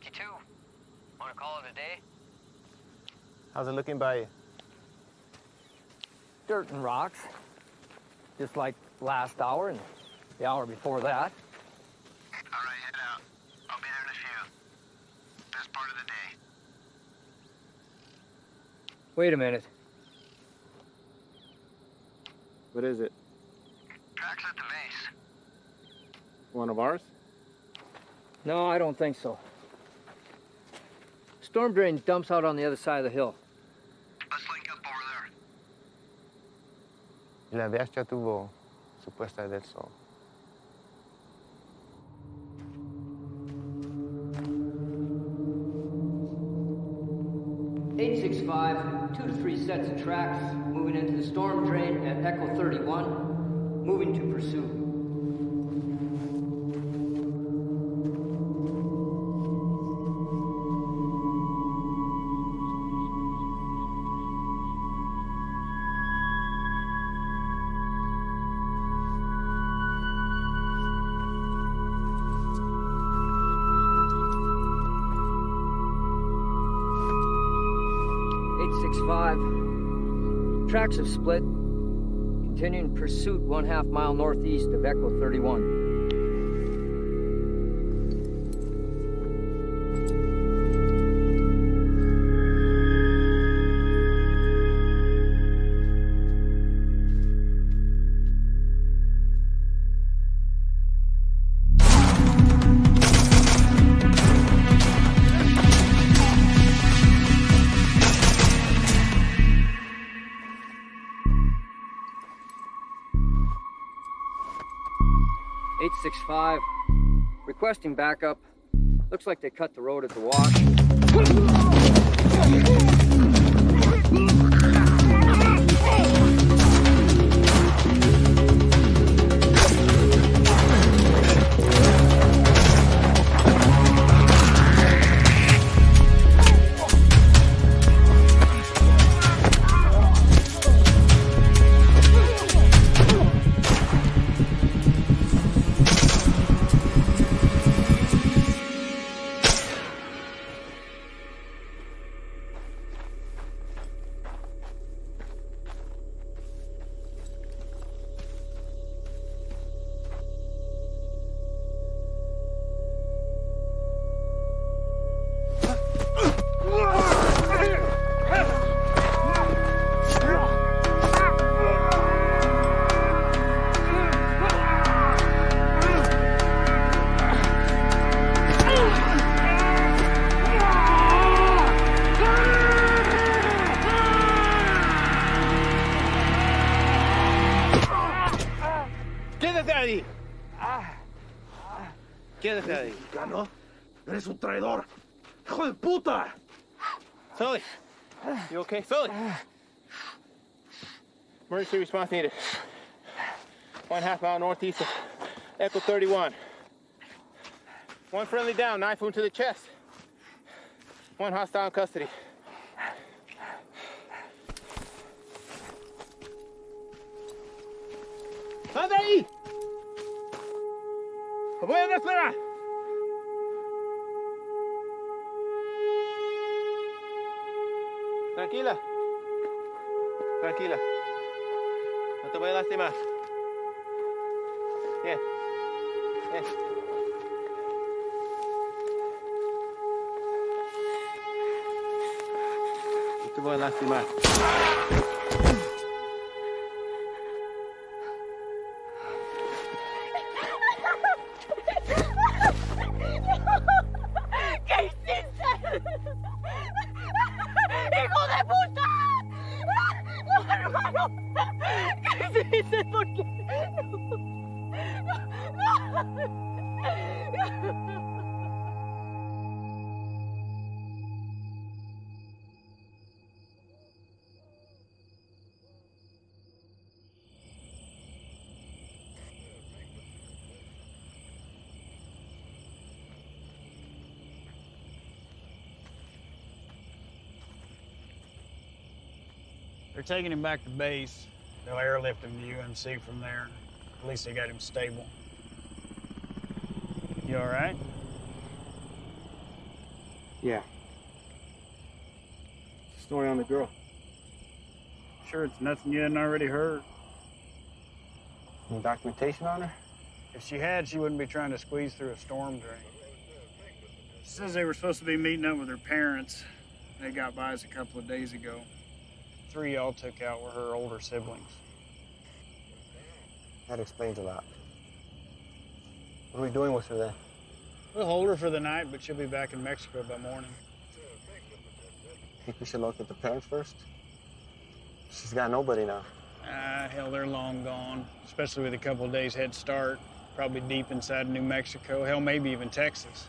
52. Want to call it a day? How's it looking by you? Dirt and rocks. Just like last hour and the hour before that. All right, head out. I'll be there in a few. Best part of the day. Wait a minute. What is it? Tracks at the base. One of ours? No, I don't think so. Storm drain dumps out on the other side of the hill. Let's link up over there. La bestia tuvo su puesta del sol. (865), 2 to 3 sets of tracks, moving into the storm drain at Echo 31, moving to pursuit. Tracks have split. Continuing pursuit 1/2 mile northeast of Echo 31. (865), requesting backup. Looks like they cut the road at the wash. Quédate ahí. ¿Gano? ¡Eres un traidor! ¡Hijo de puta! Sully, you okay? Sully! Emergency response needed. 1/2 mile northeast of Echo 31. One friendly down, knife wound to the chest. One hostile in custody. ¡Sal de ahí! ¡Lo voy a despegar! Tranquila. Tranquila. No te voy a lastimar. Bien. Bien. No te voy a lastimar. ¿Qué hiciste? ¡Hijo de puta! ¡No, hermano! ¿Qué hiciste? ¿Por qué? They're taking him back to base. They'll airlift him to UMC from there. At least they got him stable. You all right? Yeah. Story on the girl. Sure it's nothing you hadn't already heard. Any documentation on her? If she had, she wouldn't be trying to squeeze through a storm drain. She says they were supposed to be meeting up with her parents. They got by us a couple of days ago. 3 y'all took out were her older siblings. That explains a lot. What are we doing with her then? We'll hold her for the night, but she'll be back in Mexico by morning. Think we should locate the parents first? She's got nobody now. Hell, they're long gone, especially with a couple of days head start. Probably deep inside New Mexico, hell, maybe even Texas.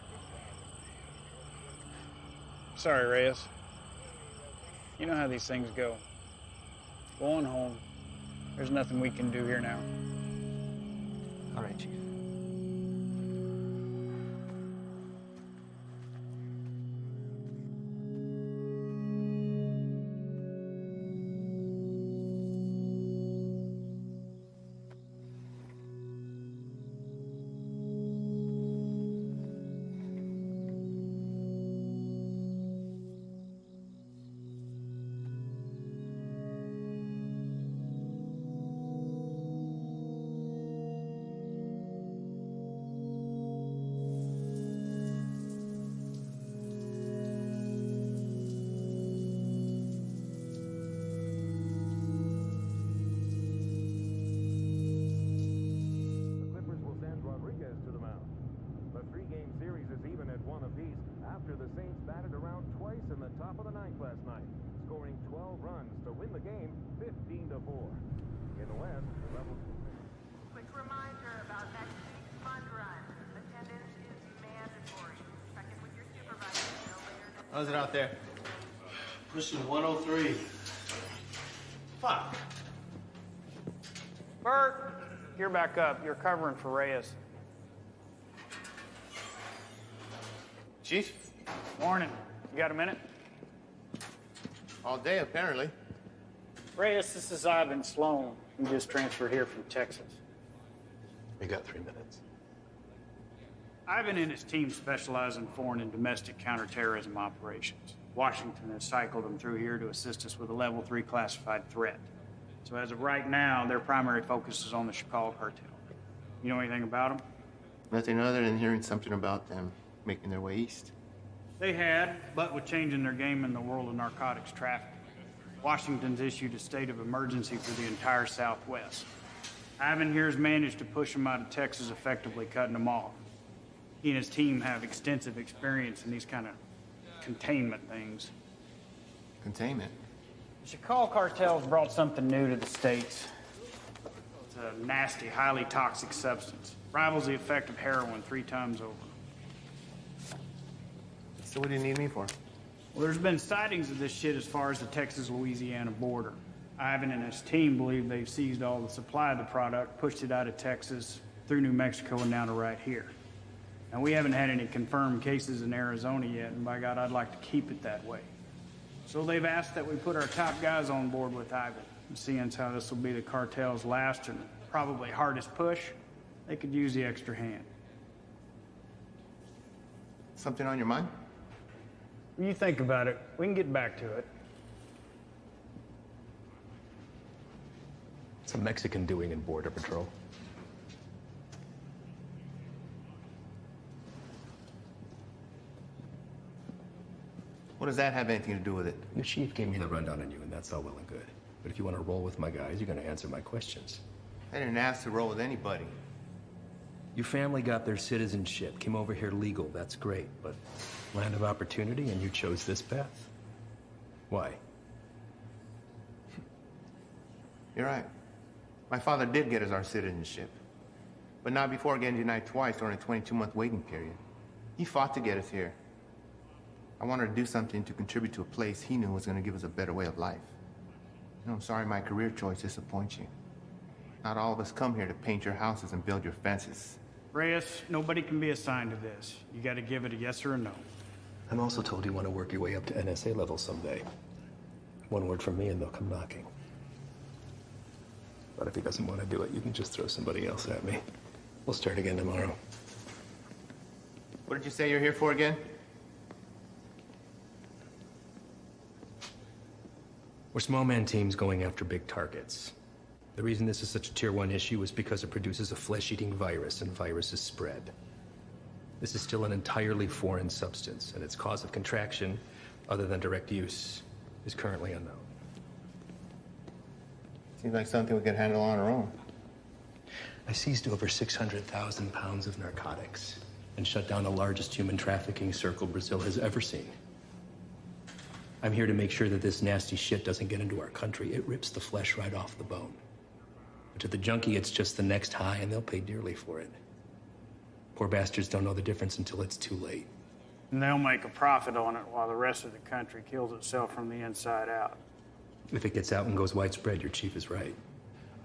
Sorry, Reyes. You know how these things go. Go on home. There's nothing we can do here now. All right, Chief. After the Saints batted around twice in the top of the ninth last night, scoring 12 runs to win the game 15-4. In the West, the Rebels... Quick reminder about next week's fund run. Attendance is mandatory. Check in with your supervisor no later than... How's it out there? Mission 103. Fuck. Bert, you're back up. You're covering for Reyes. Chief? Morning. You got a minute? All day, apparently. Reyes, this is Ivan Sloan. He just transferred here from Texas. We got 3 minutes. Ivan and his team specialize in foreign and domestic counterterrorism operations. Washington has cycled them through here to assist us with a level 3 classified threat. So as of right now, their primary focus is on the Chicago cartel. You know anything about them? Nothing other than hearing something about them making their way east. They had, but with changing their game in the world of narcotics trafficking, Washington's issued a state of emergency for the entire Southwest. Ivan here has managed to push them out of Texas, effectively cutting them off. He and his team have extensive experience in these kind of containment things. Containment? The Chicago cartel's brought something new to the States. It's a nasty, highly toxic substance. Rivals the effect of heroin 3 times over. So what do you need me for? Well, there's been sightings of this shit as far as the Texas-Louisiana border. Ivan and his team believe they've seized all the supply of the product, pushed it out of Texas, through New Mexico, and down to right here. Now, we haven't had any confirmed cases in Arizona yet, and by God, I'd like to keep it that way. So they've asked that we put our top guys on board with Ivan. And seeing as how this will be the cartel's last and probably hardest push, they could use the extra hand. Something on your mind? When you think about it, we can get back to it. What's a Mexican doing in Border Patrol? What does that have anything to do with it? Your chief gave me the rundown on you, and that's all well and good. But if you want to roll with my guys, you're going to answer my questions. I didn't ask to roll with anybody. Your family got their citizenship, came over here legal, that's great, but land of opportunity and you chose this path? Why? You're right. My father did get us our citizenship, but not before getting denied twice during a 22-month waiting period. He fought to get us here. I wanted to do something to contribute to a place he knew was going to give us a better way of life. You know, I'm sorry my career choice disappoints you. Not all of us come here to paint your houses and build your fences. Reyes, nobody can be assigned to this. You got to give it a yes or a no. I'm also told you want to work your way up to NSA level someday. One word from me and they'll come knocking. But if he doesn't want to do it, you can just throw somebody else at me. We'll start again tomorrow. What did you say you're here for again? We're small man teams going after big targets. The reason this is such a tier 1 issue is because it produces a flesh-eating virus, and viruses spread. This is still an entirely foreign substance, and its cause of contraction, other than direct use, is currently unknown. Seems like something we could handle on our own. I seized over 600,000 pounds of narcotics and shut down the largest human trafficking circle Brazil has ever seen. I'm here to make sure that this nasty shit doesn't get into our country. It rips the flesh right off the bone. But to the junkie, it's just the next high, and they'll pay dearly for it. Poor bastards don't know the difference until it's too late. And they'll make a profit on it while the rest of the country kills itself from the inside out. If it gets out and goes widespread, your chief is right.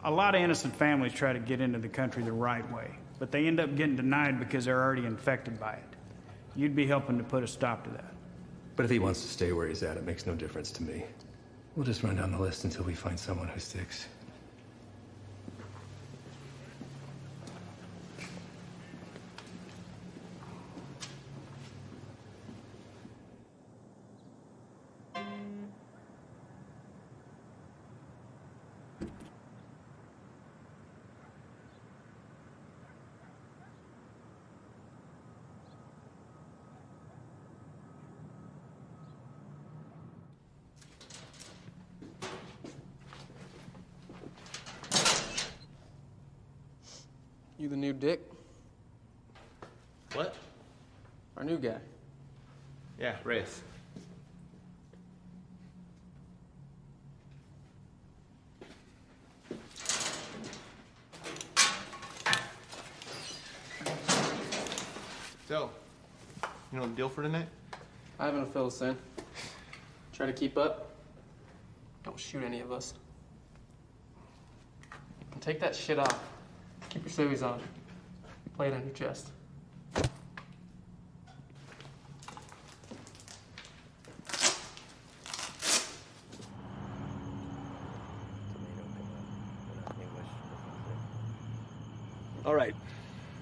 A lot of innocent families try to get into the country the right way, but they end up getting denied because they're already infected by it. You'd be helping to put a stop to that. But if he wants to stay where he's at, it makes no difference to me. We'll just run down the list until we find someone who sticks. You the new Dick? What? Our new guy. Yeah, Reyes. So, you know the deal for tonight? I haven't a fill us in. Try to keep up. Don't shoot any of us. And take that shit off. Keep your civvies on. Play it on your chest. All right.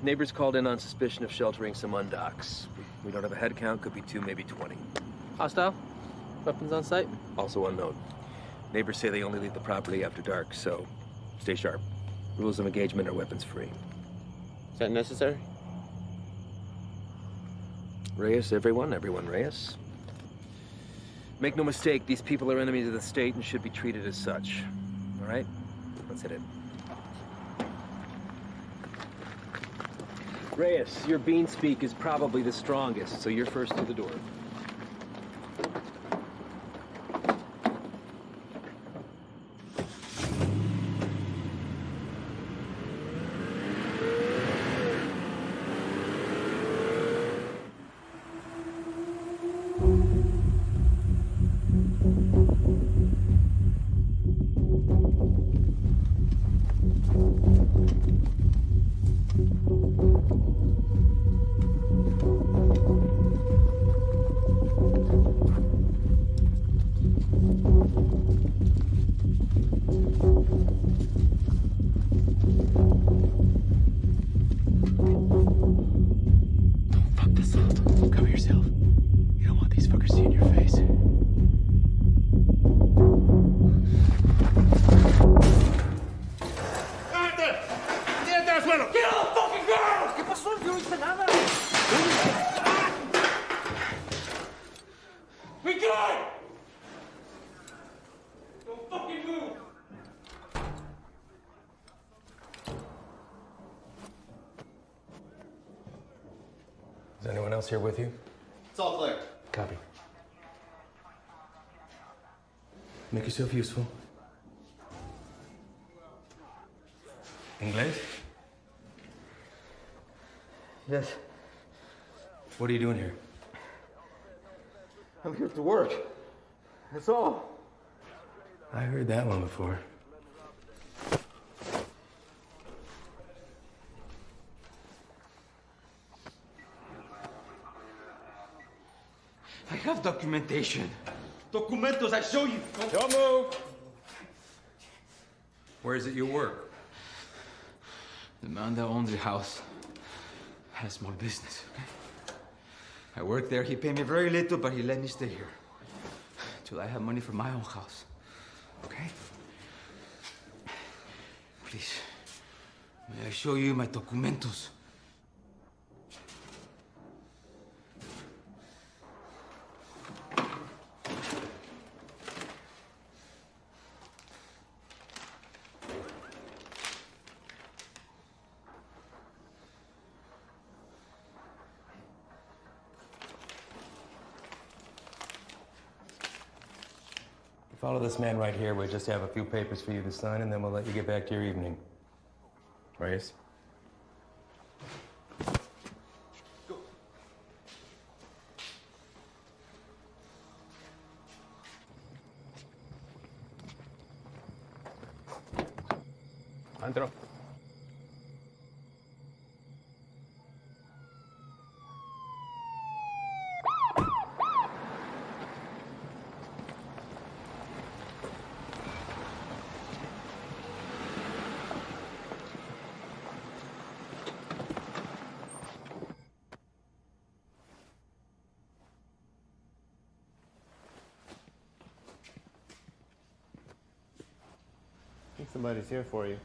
Neighbors called in on suspicion of sheltering some undocks. We don't have a head count, could be 2, maybe 20. Hostile? Weapons on site? Also unknown. Neighbors say they only leave the property after dark, so stay sharp. Rules of engagement are weapons free. Is that necessary? Reyes, everyone Reyes. Make no mistake, these people are enemies of the state and should be treated as such. All right? Let's hit it. Reyes, your bean speak is probably the strongest, so you're first to the door. Is anyone else here with you? It's all clear. Copy. Make yourself useful. English? Yes. What are you doing here? I'm here to work. That's all. I heard that one before. I have documentation. Documentos, I show you. Don't move! Where is it you work? The man that owns the house had a small business, okay? I work there, he paid me very little, but he let me stay here. Till I have money for my own house. Okay? Please, may I show you my documentos? Follow this man right here. We'll just have a few papers for you to sign, and then we'll let you get back to your evening. Reyes? Go. Andro. I think somebody's here for you.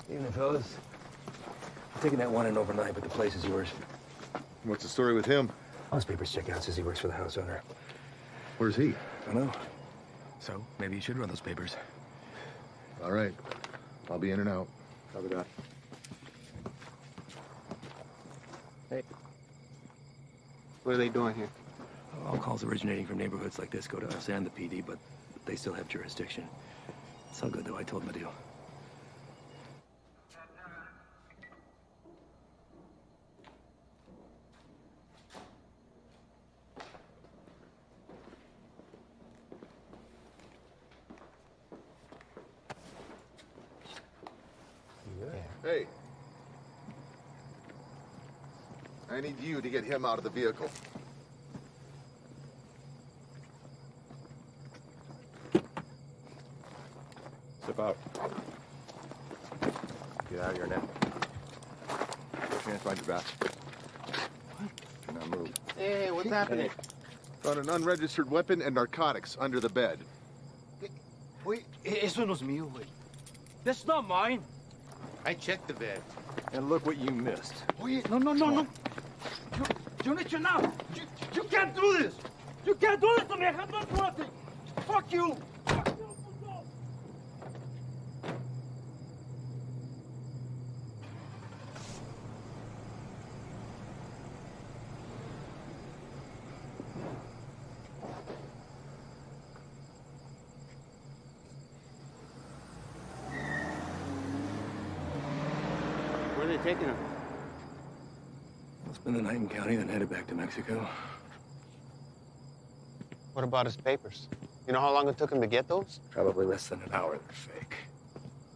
Evening, fellas. I'm taking that one in overnight, but the place is yours. What's the story with him? All his papers check out. Says he works for the house owner. Where's he? I know. So, maybe you should run those papers. All right. I'll be in and out. Copy that. Hey. What are they doing here? All calls originating from neighborhoods like this go to us and the PD, but they still have jurisdiction. It's all good, though. I told them the deal. Hey. I need you to get him out of the vehicle. Step out. Get out of here now. Can't find your badge. What? Do not move. Hey, what's happening? Found an unregistered weapon and narcotics under the bed. Wait, eso no es mío, güey. That's not mine. I checked the bed. And look what you missed. Wait, no. You need to know. You can't do this. You can't do this to me. I have done nothing. Fuck you. Where are they taking him? We'll spend the night in county, then headed back to Mexico. What about his papers? You know how long it took him to get those? Probably less than an hour. They're fake.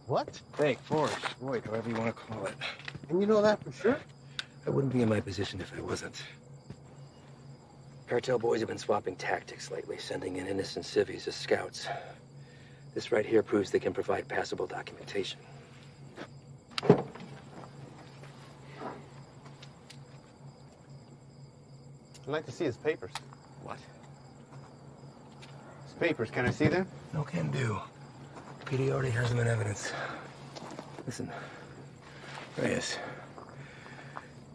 What? Fake, forged, void, however you want to call it. And you know that for sure? I wouldn't be in my position if I wasn't. Cartel boys have been swapping tactics lately, sending in innocent civvies as scouts. This right here proves they can provide passable documentation. I'd like to see his papers. What? His papers, can I see them? No can do. PD already has them in evidence. Listen, Reyes,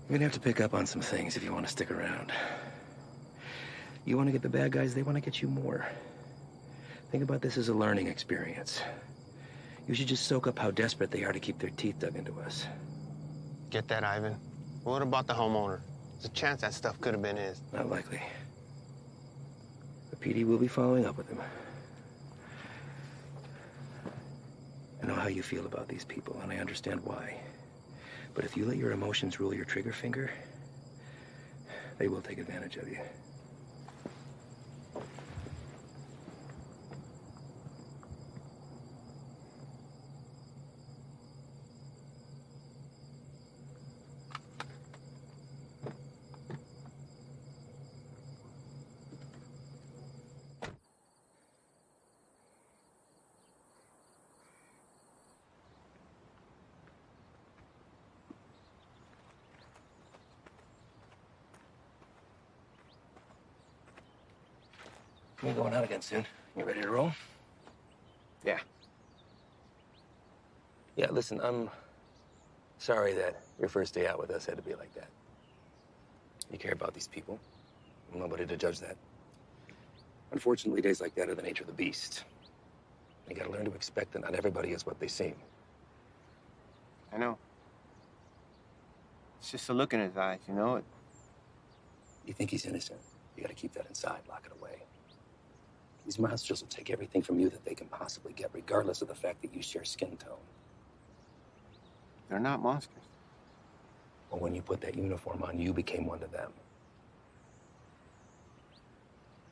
you're gonna have to pick up on some things if you want to stick around. You want to get the bad guys, they want to get you more. Think about this as a learning experience. You should just soak up how desperate they are to keep their teeth dug into us. Get that, Ivan. What about the homeowner? There's a chance that stuff could have been his. Not likely. The PD will be following up with him. I know how you feel about these people, and I understand why. But if you let your emotions rule your trigger finger, they will take advantage of you. We're going out again soon. You ready to roll? Yeah. Yeah, listen, I'm sorry that your first day out with us had to be like that. You care about these people. I'm nobody to judge that. Unfortunately, days like that are the nature of the beast. You gotta learn to expect that not everybody is what they seem. I know. It's just a look in his eyes, you know? You think he's innocent. You gotta keep that inside, lock it away. These monsters will take everything from you that they can possibly get, regardless of the fact that you share skin tone. They're not monsters. Well, when you put that uniform on, you became one of them.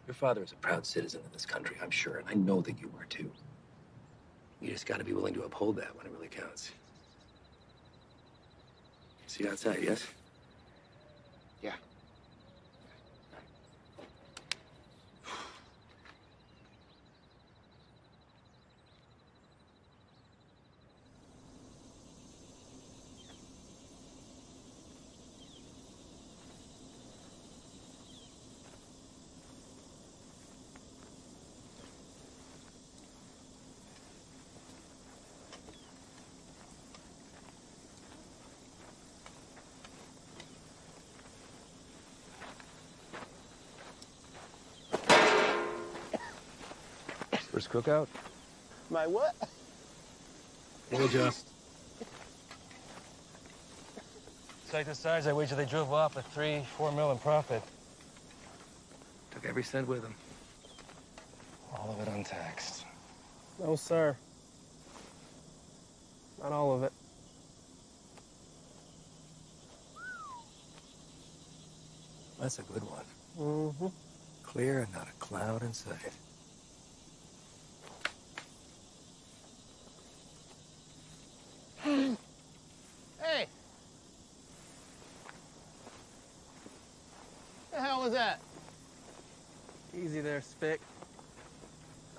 Your father is a proud citizen of this country, I'm sure, and I know that you are too. You just gotta be willing to uphold that when it really counts. See you outside, yes? Yeah. First cookout? My what? We'll adjust. Take the size, I wager they drove off with 3-4 mil in profit. Took every cent with them. All of it untaxed. No, sir. Not all of it. That's a good one. Mm-hmm. Clear and not a cloud in sight. Hey! The hell was that? Easy there, Spick.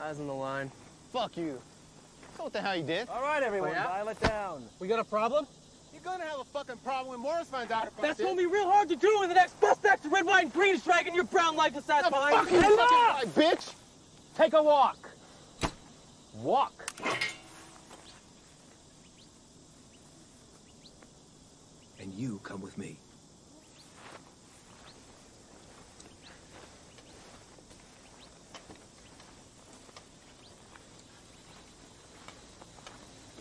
Eyes on the line. Fuck you. So what the hell you did? All right, everyone, Oh, yeah? dial it down. We got a problem? You're gonna have a fucking problem when Morris finds out about That's this. gonna be real hard to do when the next suspect's the red, white, and green is dragging your brown life aside behind. Fucking guy, bitch! Take a walk. Walk. And you come with me.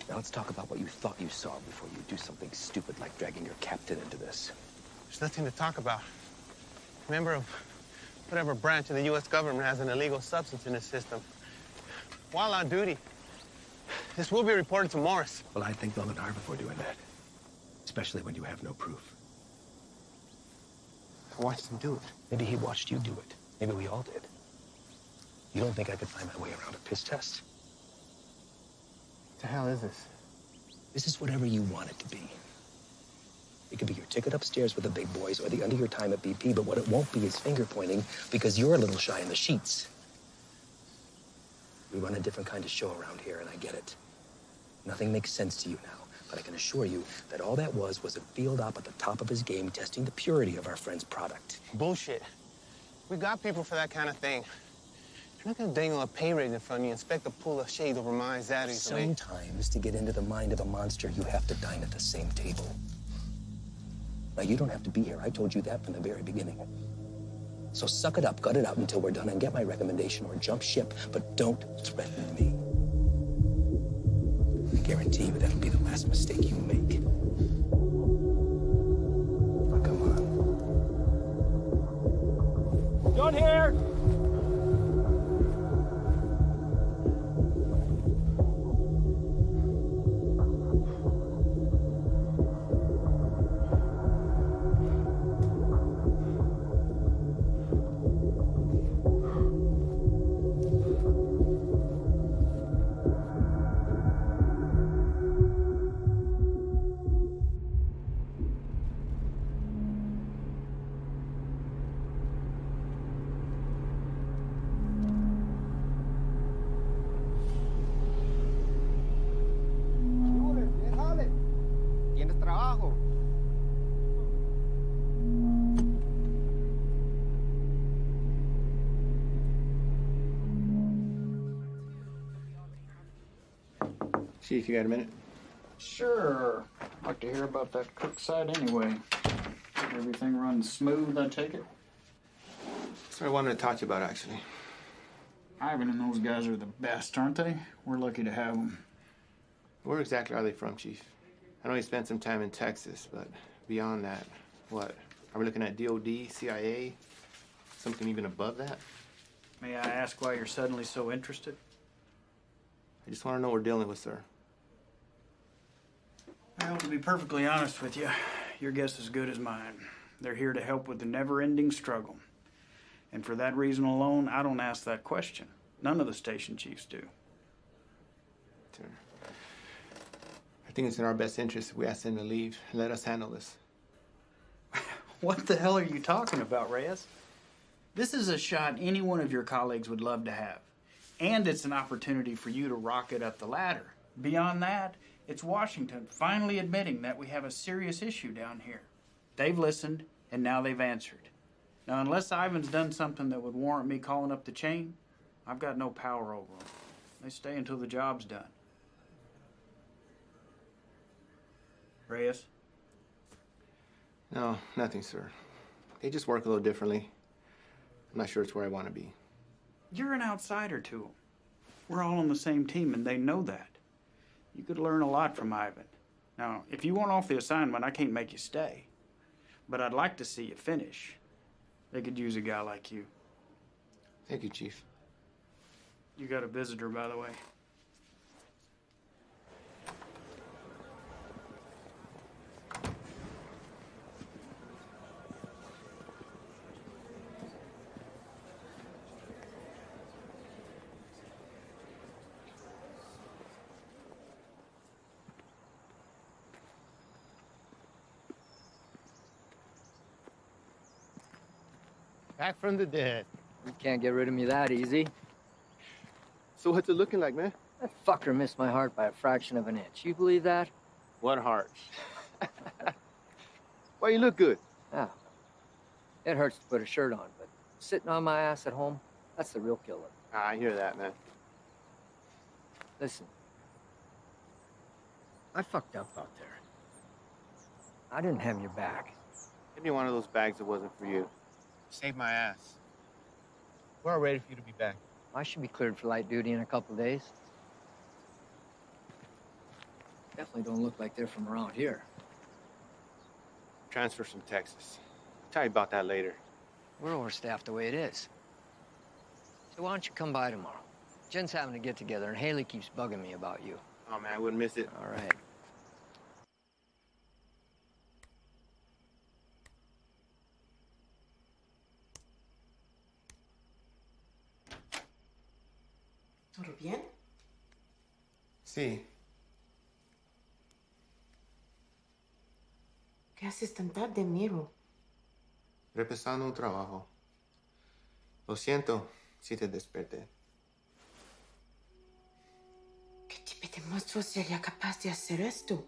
Now let's talk about what you thought you saw before you do something stupid like dragging your captain into this. There's nothing to talk about. Member of whatever branch of the U.S. government has an illegal substance in its system. While on duty, this will be reported to Morris. Well, I'd think long and hard before doing that. Especially when you have no proof. I watched him do it. Maybe he watched you do it. Maybe we all did. You don't think I could find my way around a piss test? What the hell is this? This is whatever you want it to be. It could be your ticket upstairs with the big boys or the end of your time at BP, but what it won't be is finger pointing because you're a little shy in the sheets. We run a different kind of show around here, and I get it. Nothing makes sense to you now, but I can assure you that all that was a field op at the top of his game testing the purity of our friend's product. Bullshit. We got people for that kind of thing. You're not gonna dangle a pay raise in front of you and expect to pull a shade over my eyes that easily. Sometimes, to get into the mind of a monster, you have to dine at the same table. Now, you don't have to be here. I told you that from the very beginning. So suck it up, gut it out until we're done, and get my recommendation or jump ship, but don't threaten me. I guarantee you that'll be the last mistake you make. Now, come on. John here! Chief, you got a minute? Sure. I'd like to hear about that cook site anyway. Everything runs smooth, I take it? That's what I wanted to talk to you about, actually. Ivan and those guys are the best, aren't they? We're lucky to have them. Where exactly are they from, Chief? I know you spent some time in Texas, but beyond that, what? Are we looking at DOD, CIA, something even above that? May I ask why you're suddenly so interested? I just want to know what we're dealing with, sir. Well, to be perfectly honest with you, your guess is as good as mine. They're here to help with the never-ending struggle. And for that reason alone, I don't ask that question. None of the station chiefs do. Sir, I think it's in our best interest if we ask them to leave and let us handle this. What the hell are you talking about, Reyes? This is a shot any one of your colleagues would love to have. And it's an opportunity for you to rocket up the ladder. Beyond that, it's Washington finally admitting that we have a serious issue down here. They've listened, and now they've answered. Now, unless Ivan's done something that would warrant me calling up the chain, I've got no power over them. They stay until the job's done. Reyes? No, nothing, sir. They just work a little differently. I'm not sure it's where I want to be. You're an outsider to them. We're all on the same team, and they know that. You could learn a lot from Ivan. Now, if you want off the assignment, I can't make you stay. But I'd like to see you finish. They could use a guy like you. Thank you, Chief. You got a visitor, by the way. Back from the dead. You can't get rid of me that easy. So what's it looking like, man? That fucker missed my heart by a fraction of an inch. You believe that? What heart? Why, you look good. Yeah. It hurts to put a shirt on, but sitting on my ass at home, that's the real killer. I hear that, man. Listen. I fucked up out there. I didn't have your back. Give me one of those bags that wasn't for you. Saved my ass. We're all ready for you to be back. I should be cleared for light duty in a couple days. Definitely don't look like they're from around here. Transfers from Texas. I'll tell you about that later. We're overstaffed the way it is. So why don't you come by tomorrow? Jen's having a get-together, and Haley keeps bugging me about you. Oh, man, I wouldn't miss it. All right. ¿Todo bien? Sí. ¿Qué haces tan tarde, Miro? Repasando un trabajo. Lo siento si te desperté. ¿Qué tipo de monstruo sería capaz de hacer esto?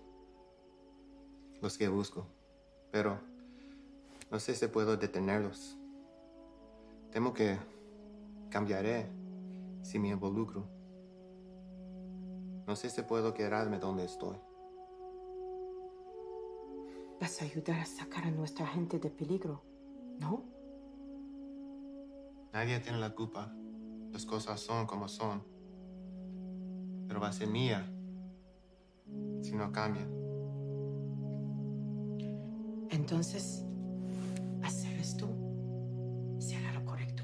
Los que busco. Pero no sé si puedo detenerlos. Temo que cambiaré si me involucro. No sé si puedo quedarme donde estoy. Vas a ayudar a sacar a nuestra gente de peligro, ¿no? Nadie tiene la culpa. Las cosas son como son. Pero va a ser mía si no cambian. Entonces, hacer esto será lo correcto.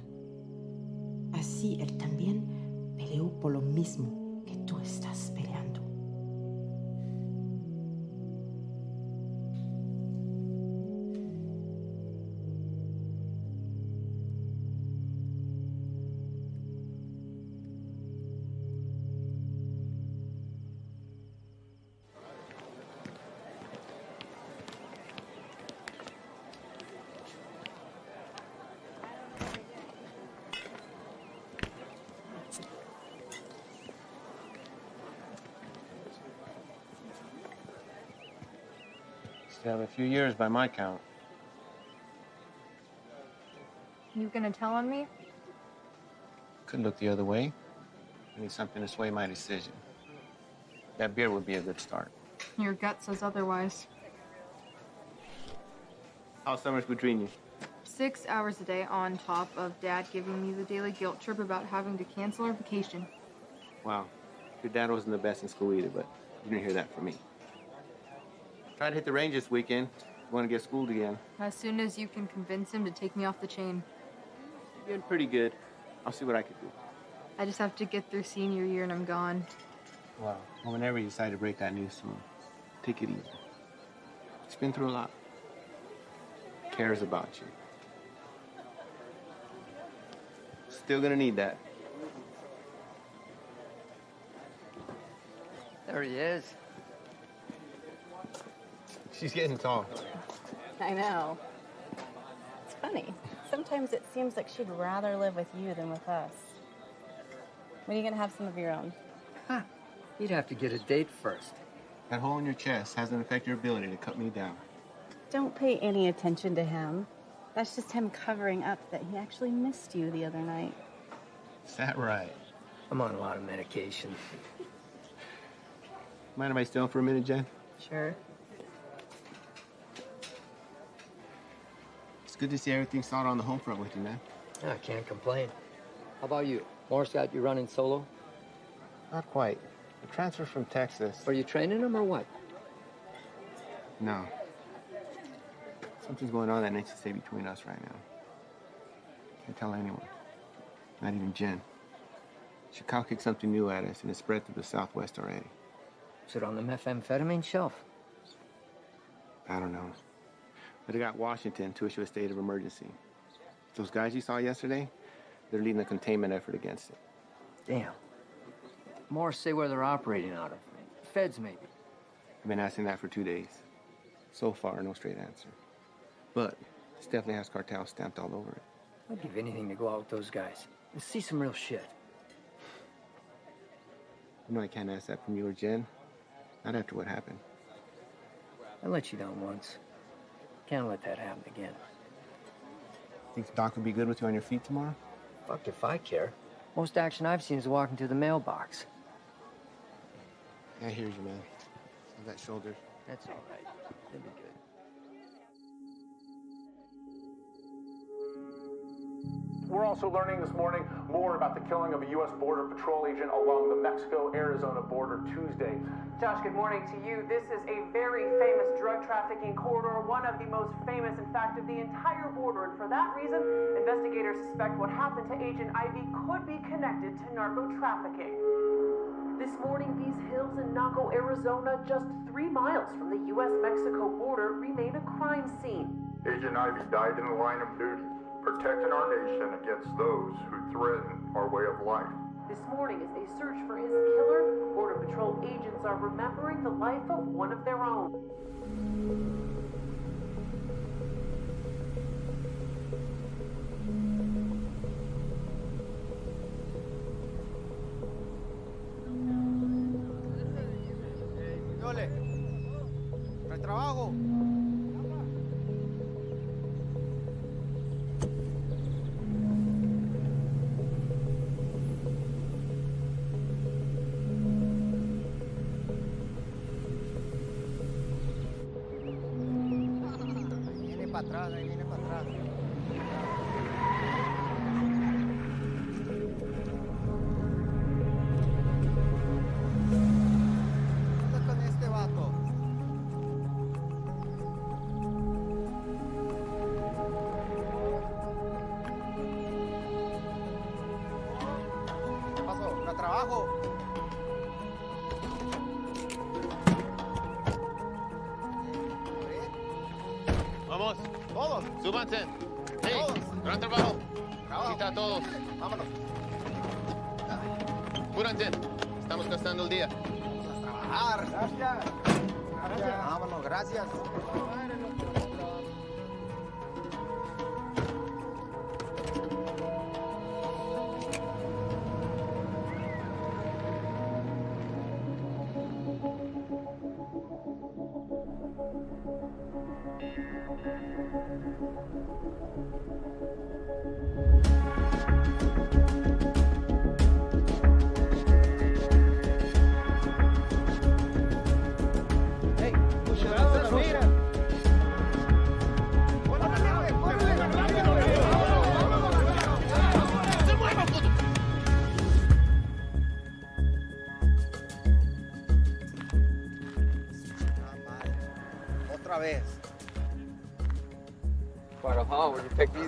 Así él también peleó por lo mismo que tú estás peleando. Still have a few years by my count. You gonna tell on me? Could look the other way. I need something to sway my decision. That beer would be a good start. Your gut says otherwise. How's summers between you? 6 hours a day on top of Dad giving me the daily guilt trip about having to cancel our vacation. Wow. Your dad wasn't the best in school either, but you didn't hear that from me. Try to hit the range this weekend. You want to get schooled again. As soon as you can convince him to take me off the chain. You're getting pretty good. I'll see what I can do. I just have to get through senior year and I'm gone. Wow. Well, whenever you decide to break that news to him, take it easy. He's been through a lot. Cares about you. Still gonna need that. There he is. She's getting tall. I know. It's funny. Sometimes it seems like she'd rather live with you than with us. When are you gonna have some of your own? Huh. You'd have to get a date first. That hole in your chest hasn't affected your ability to cut me down. Don't pay any attention to him. That's just him covering up that he actually missed you the other night. Is that right? I'm on a lot of medication. Mind if I stay on for a minute, Jen? Sure. It's good to see everything sorted on the home front with you, man. I can't complain. How about you? Morris got you running solo? Not quite. The transfer from Texas. Are you training him or what? No. Something's going on that needs to stay between us right now. Can't tell anyone. Not even Jen. Chicago kicked something new at us and it spread through the Southwest already. Is it on the methamphetamine shelf? I don't know. But it got Washington to issue a state of emergency. Those guys you saw yesterday, they're leading a containment effort against it. Damn. Morris say where they're operating out of. Feds, maybe. I've been asking that for 2 days. So far, no straight answer. But this definitely has cartel stamped all over it. I'd give anything to go out with those guys and see some real shit. You know I can't ask that from you or Jen. Not after what happened. I let you down once. Can't let that happen again. Think the doc would be good with you on your feet tomorrow? Fuck if I care. Most action I've seen is walking to the mailbox. I hear you, man. Have that shoulder. That's all right. It'll be good. We're also learning this morning more about the killing of a U.S. Border Patrol agent along the Mexico-Arizona border Tuesday. Josh, good morning to you. This is a very famous drug trafficking corridor, one of the most famous, in fact, of the entire border. And for that reason, investigators suspect what happened to Agent Ivy could be connected to narco trafficking. This morning, these hills in Naco, Arizona, just 3 miles from the U.S.-Mexico border, remain a crime scene. Agent Ivy died in the line of duty, protecting our nation against those who threaten our way of life. This morning, as they search for his killer, Border Patrol agents are remembering the life of one of their own. No hay trabajo. Ahí viene para atrás. ¿Dónde está este vato? ¿Qué pasó? ¿No trabajo? Vamos. Todos. Súbanse. Hey, gran trabajo. Cita a todos. Vámonos. Apúrense. Estamos gastando el día. Vamos a trabajar. Gracias. Vámonos, gracias.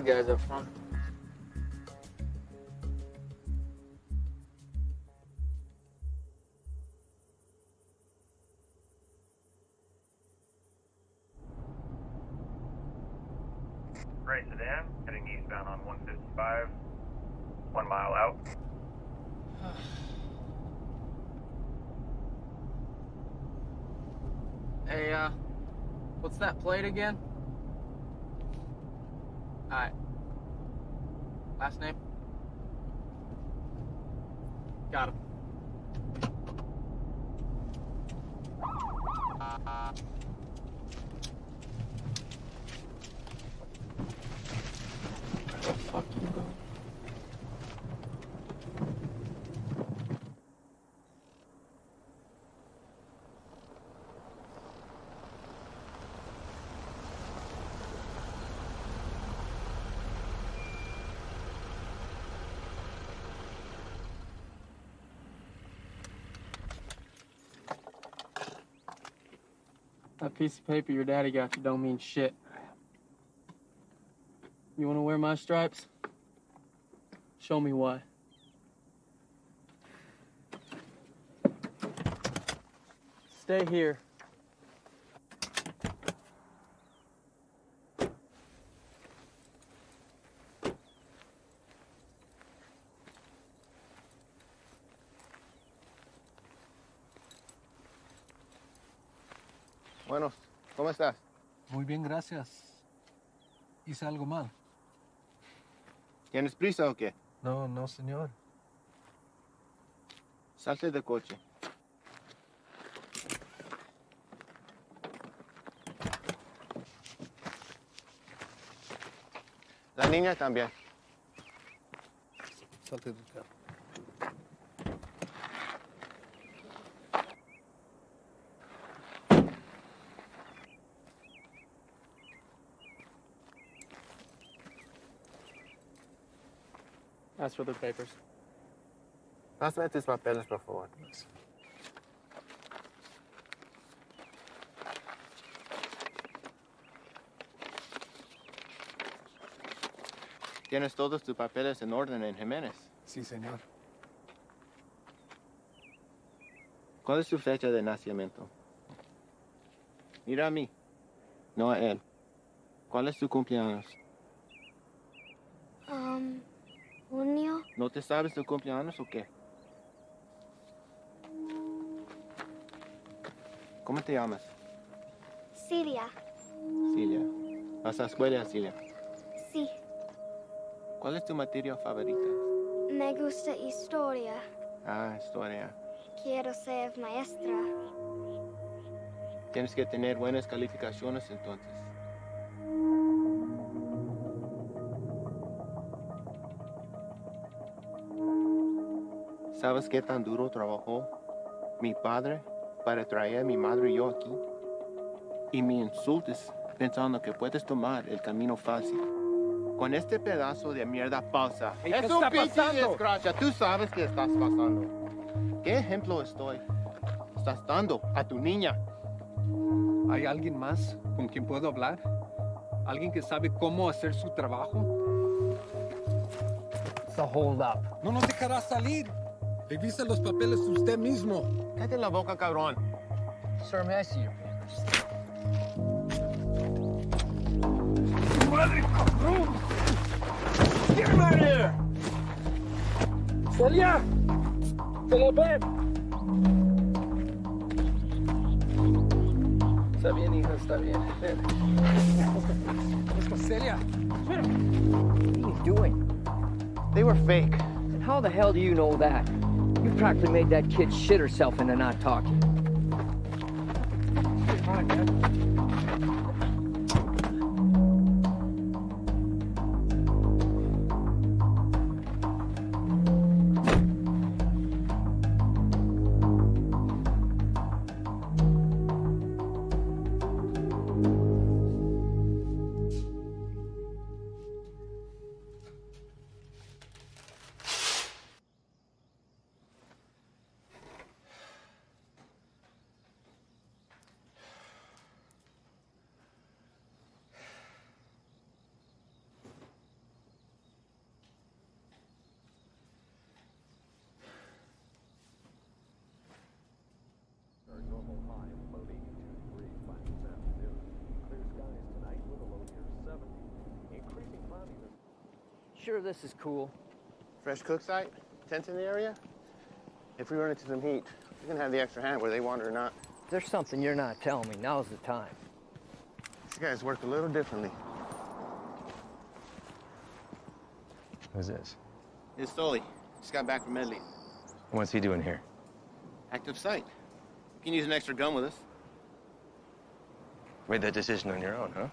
guys up front. Gray sedan, heading eastbound on 155, 1 mile out. Hey, what's that plate again? Alright. Last name? Got him. Fuck you, bro. That piece of paper your daddy got you don't mean shit. You wanna wear my stripes? Show me why. Stay here. Bueno, ¿cómo estás? Muy bien, gracias. ¿Hice algo mal? ¿Tienes prisa o qué? No, no, señor. Salte del coche. La niña también. Salte del carro. Ask for the papers. Pásame tus papeles, por favor. ¿Tienes todos tus papeles en orden en Jiménez? Sí, señor. ¿Cuál es su fecha de nacimiento? Mira a mí, no a él. ¿Cuál es tu cumpleaños? Junio. ¿No te sabes tu cumpleaños o qué? ¿Cómo te llamas? Siria. Cilia. ¿Vas a escuela, Cilia? Sí. ¿Cuál es tu materia favorita? Me gusta historia. Ah, historia. Quiero ser maestra. Tienes que tener buenas calificaciones entonces. ¿Sabes qué tan duro trabajó mi padre para traer a mi madre y yo aquí? Y me insultes pensando que puedes tomar el camino fácil. Con este pedazo de mierda falsa. Hey, Es ¿qué un está pinche pasando? desgracia. Tú sabes qué estás pasando. ¿Qué ejemplo estás dando a tu niña? ¿Hay alguien más con quien puedo hablar? ¿Alguien que sabe cómo hacer su trabajo? It's a hold up. No nos dejará salir. Revisa los papeles usted mismo. Cállate la boca, cabrón. Sir, may I see your papers? ¡Madre, cabrón! ¡Get him out of here! ¡Celia! ¡Celia, ven! Está bien, hija, está bien. Ven. Celia. What are you doing? They were fake. And how the hell do you know that? You practically made that kid shit herself into not talking. Come on, man. sure this is cool? Fresh cook site? Tent in the area? If we run into some heat, we can have the extra hand whether they want it or not. There's something you're not telling me. Now's the time. These guys work a little differently. Who's this? It's Stoli. Just got back from Medley. What's he doing here? Active site. You can use an extra gun with us. Made that decision on your own, huh?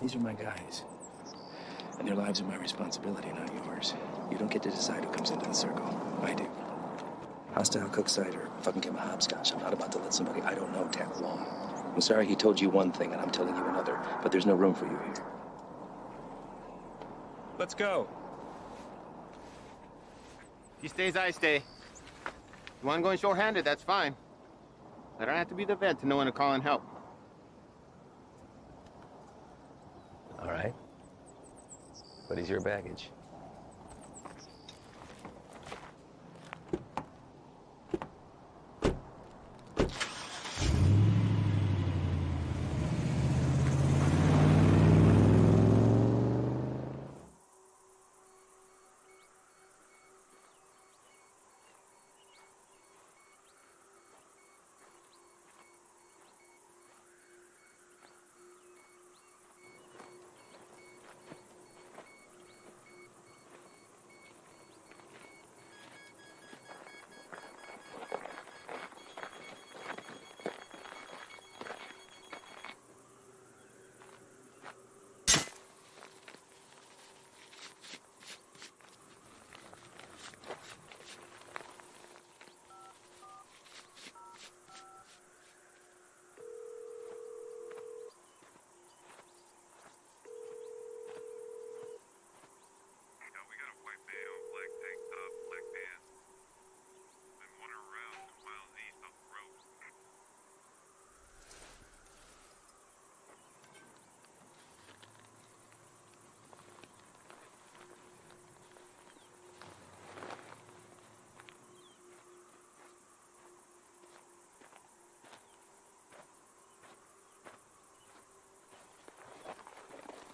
These are my guys. And their lives are my responsibility, not yours. You don't get to decide who comes into the circle. I do. Hostile cook site or fucking give him a hopscotch. I'm not about to let somebody I don't know tag along. I'm sorry he told you one thing and I'm telling you another, but there's no room for you here. Let's go. He stays, I stay. You want going short-handed, that's fine. I don't have to be the vet to know when to call in help. All right. What is your baggage?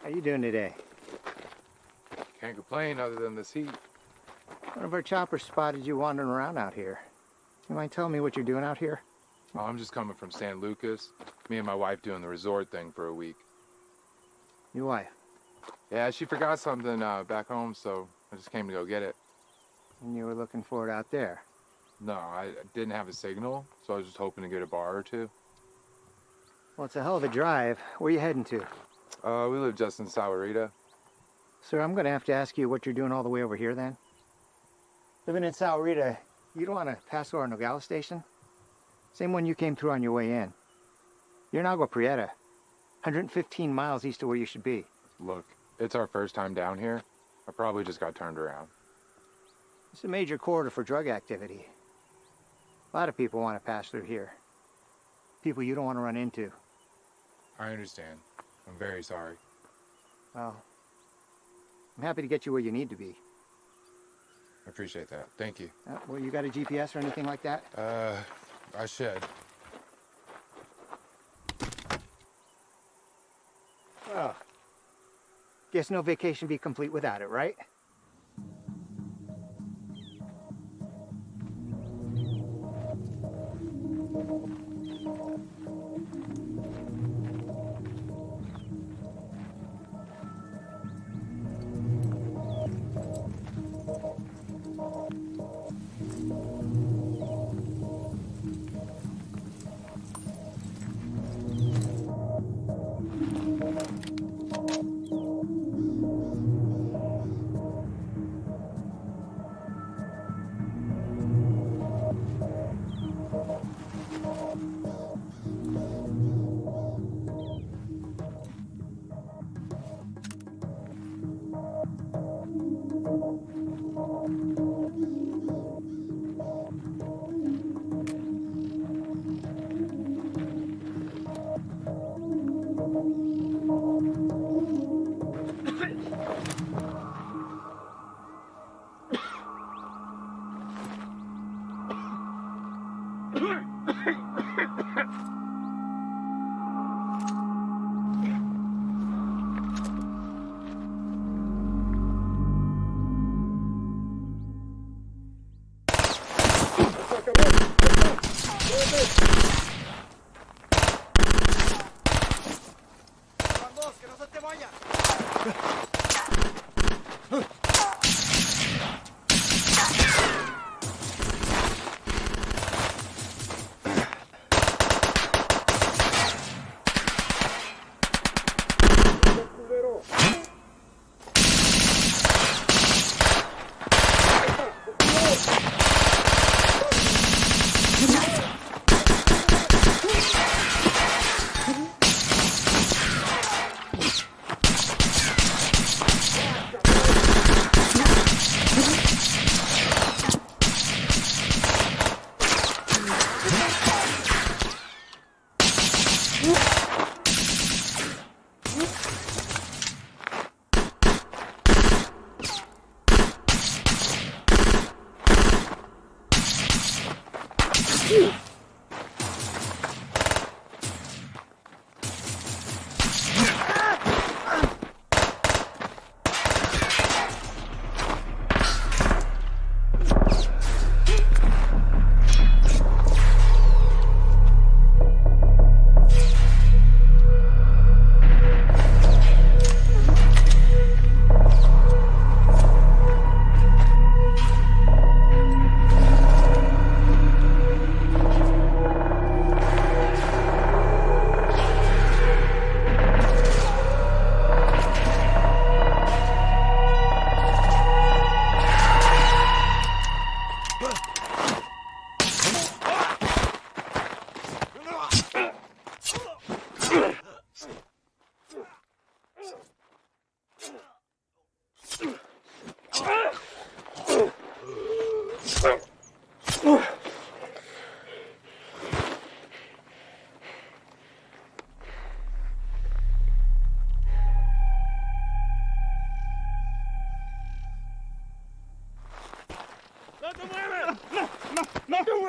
How you doing today? Can't complain other than this heat. One of our choppers spotted you wandering around out here. You mind telling me what you're doing out here? Oh, I'm just coming from San Lucas. Me and my wife doing the resort thing for a week. Your wife? Yeah, she forgot something back home, so I just came to go get it. And you were looking for it out there? No, I didn't have a signal, so I was just hoping to get a bar or two. Well, it's a hell of a drive. Where you heading to? We live just in Sahuarita. Sir, I'm going to have to ask you what you're doing all the way over here, then. Living in Sahuarita, you don't want to pass over Nogales Station? Same one you came through on your way in. You're in Agua Prieta, 115 miles east of where you should be. Look, it's our first time down here. I probably just got turned around. It's a major corridor for drug activity. A lot of people want to pass through here. People you don't want to run into. I understand. I'm very sorry. Well, I'm happy to get you where you need to be. I appreciate that. Thank you. Well, you got a GPS or anything like that? I should. Well, guess no vacation be complete without it, right?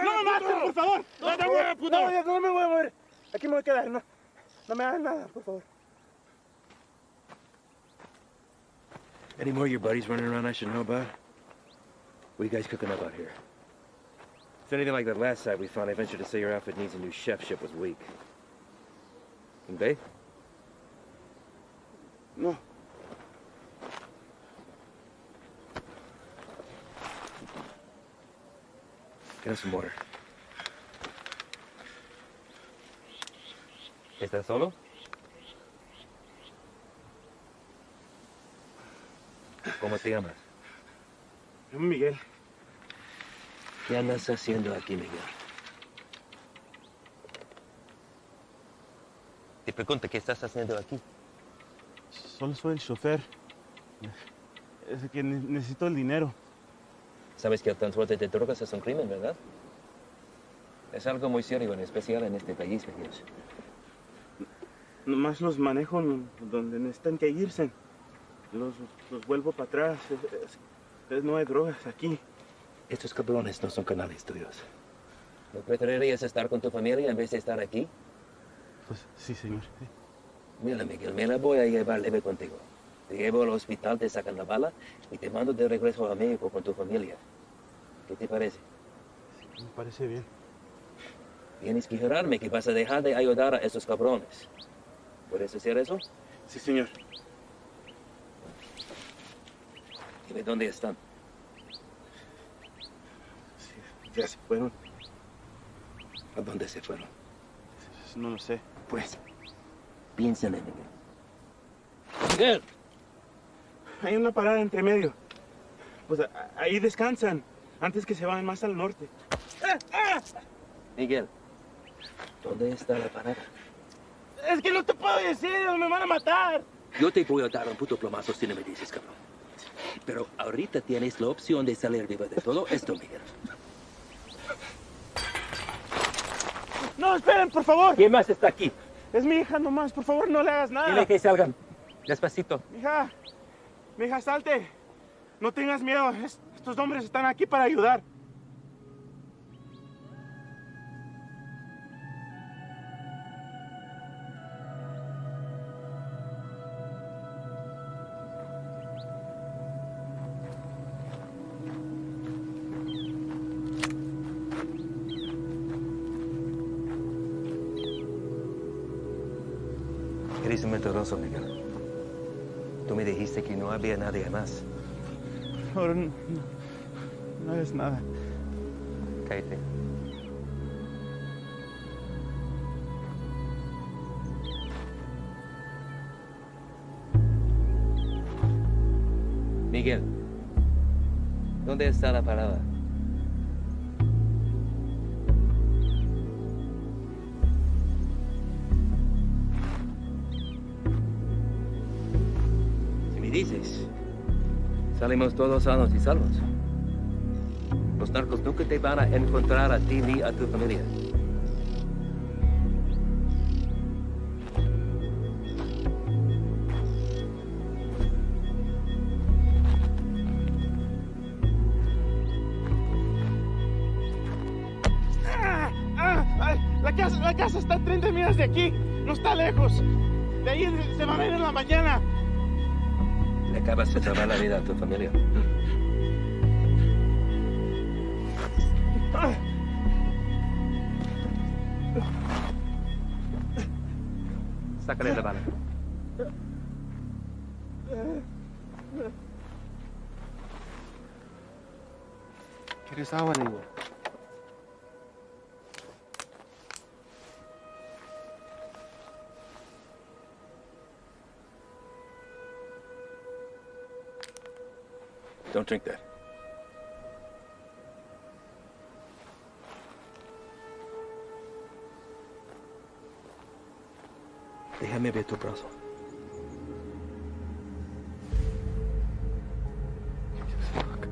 ¡No me mates, por favor! ¡No te muevas, puto! No me voy a mover. Aquí me voy a quedar. No me hagas nada, por favor. Any more of your buddies running around I should know about? What are you guys cooking up out here? If anything like that last site we found, I venture to say your outfit needs a new chefship was weak. And they? No. Get us some water. ¿Estás solo? ¿Cómo te llamas? Yo, Miguel. ¿Qué andas haciendo aquí, Miguel? Te pregunto, ¿qué estás haciendo aquí? Solo soy el chofer. Es que necesito el dinero. Sabes que el transporte de drogas es un crimen, ¿verdad? Es algo muy serio, en especial en este país, Miguel. Nomás los manejo donde necesitan que irse. Los vuelvo para atrás. No hay drogas aquí. Estos cabrones no son canales tuyos. ¿No preferirías estar con tu familia en vez de estar aquí? Pues sí, señor. Sí. Mira, Miguel, me la voy a llevar leve contigo. Te llevo al hospital, te sacan la bala y te mando de regreso a México con tu familia. ¿Qué te parece? Sí, me parece bien. Tienes que jurarme que vas a dejar de ayudar a esos cabrones. ¿Puedes hacer eso? Sí, señor. Dime dónde están. Sí, ya se fueron. ¿A dónde se fueron? No lo sé. Pues, piénsale, Miguel. ¡Miguel! Hay una parada entre medio. Pues ahí descansan, antes que se vayan más al norte. Miguel, ¿dónde está la parada? Es que no te puedo decir, me van a matar. Yo te voy a dar un puto plomazo si no me dices, cabrón. Pero ahorita tienes la opción de salir vivo de todo esto, Miguel. No, esperen, por favor. ¿Quién más está aquí? Es mi hija nomás, por favor, no le hagas nada. Dile que salgan. Despacito. Mi hija, salte. No tengas miedo, estos hombres están aquí para ayudar. Eres un mentiroso, Miguel. Tú me dijiste que no había nadie más. Ahora no es nada. Cállate. Miguel, ¿dónde está la parada? Dices, salimos todos sanos y salvos. Los narcos nunca te van a encontrar a ti ni a tu familia. La casa está a 30 millas de aquí, no está lejos. De ahí se van a ir en la mañana. Le acabas de salvar la vida a tu familia. Sácale la bala. ¿Quieres agua, amigo? Don't drink that. Déjame ver tu brazo. Fuck.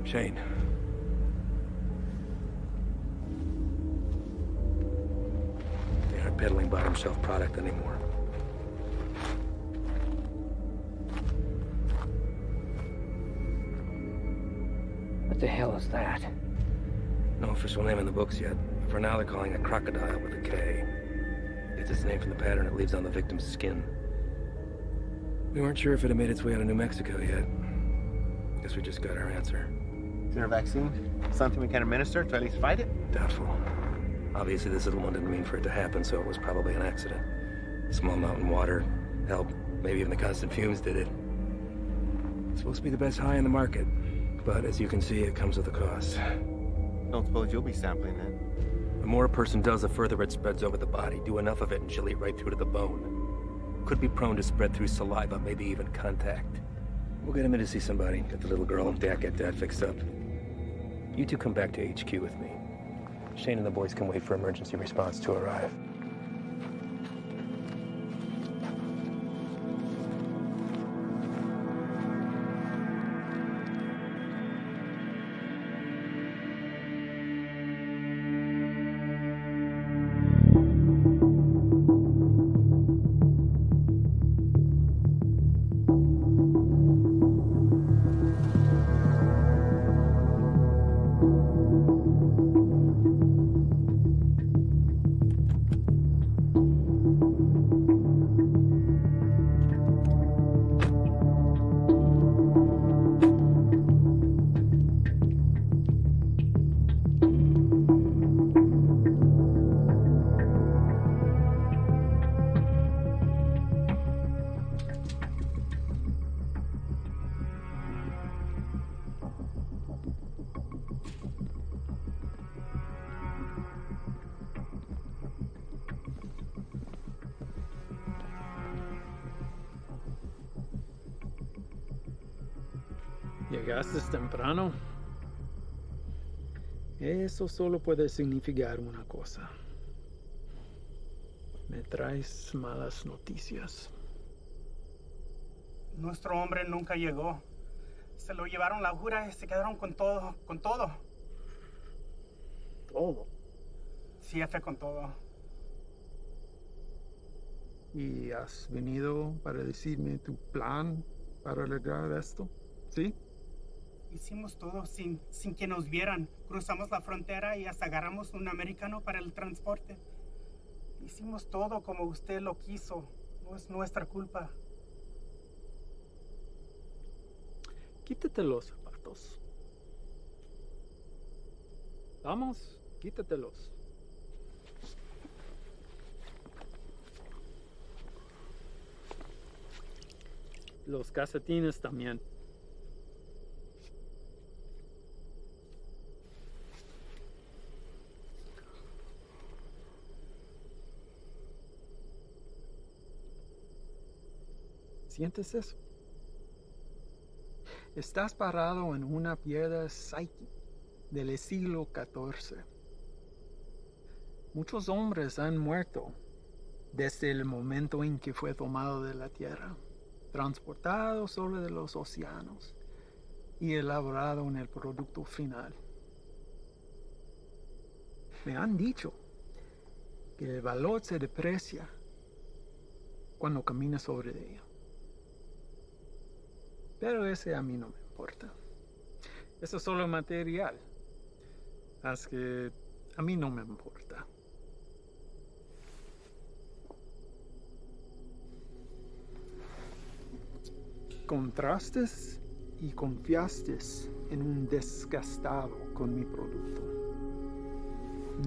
Shane. They aren't peddling bottom shelf product anymore. What the hell is that? No official name in the books yet. For now, they're calling it crocodile with a K. It's its name from the pattern it leaves on the victim's skin. We weren't sure if it had made its way out of New Mexico yet. Guess we just got our answer. Is there a vaccine? Something we can administer to at least fight it? Doubtful. Obviously, this little one didn't mean for it to happen, so it was probably an accident. Small mountain water, help, maybe even the constant fumes did it. It's supposed to be the best high in the market, but as you can see, it comes with a cost. Don't suppose you'll be sampling then? The more a person does, the further it spreads over the body. Do enough of it and she'll eat right through to the bone. Could be prone to spread through saliva, maybe even contact. We'll get him in to see somebody. Get the little girl and Dak get that fixed up. You two come back to HQ with me. Shane and the boys can wait for emergency response to arrive. Llegaste temprano. Eso solo puede significar una cosa. Me traes malas noticias. Nuestro hombre nunca llegó. Se lo llevaron la jura y se quedaron con todo, con todo. ¿Todo? Sí, jefe, con todo. ¿Y has venido para decirme tu plan para lograr esto? ¿Sí? Hicimos todo sin que nos vieran. Cruzamos la frontera y hasta agarramos un americano para el transporte. Hicimos todo como usted lo quiso. No es nuestra culpa. Quítate los zapatos. Vamos, quítatelos. Los calcetines también. ¿Sientes eso? Estás parado en una piedra Psyche del siglo XIV. Muchos hombres han muerto desde el momento en que fue tomado de la tierra, transportado sobre los océanos y elaborado en el producto final. Me han dicho que el valor se deprecia cuando caminas sobre ella. Pero ese a mí no me importa. Eso es solo material. Así que a mí no me importa. Contrastes y confiaste en un desgastado con mi producto.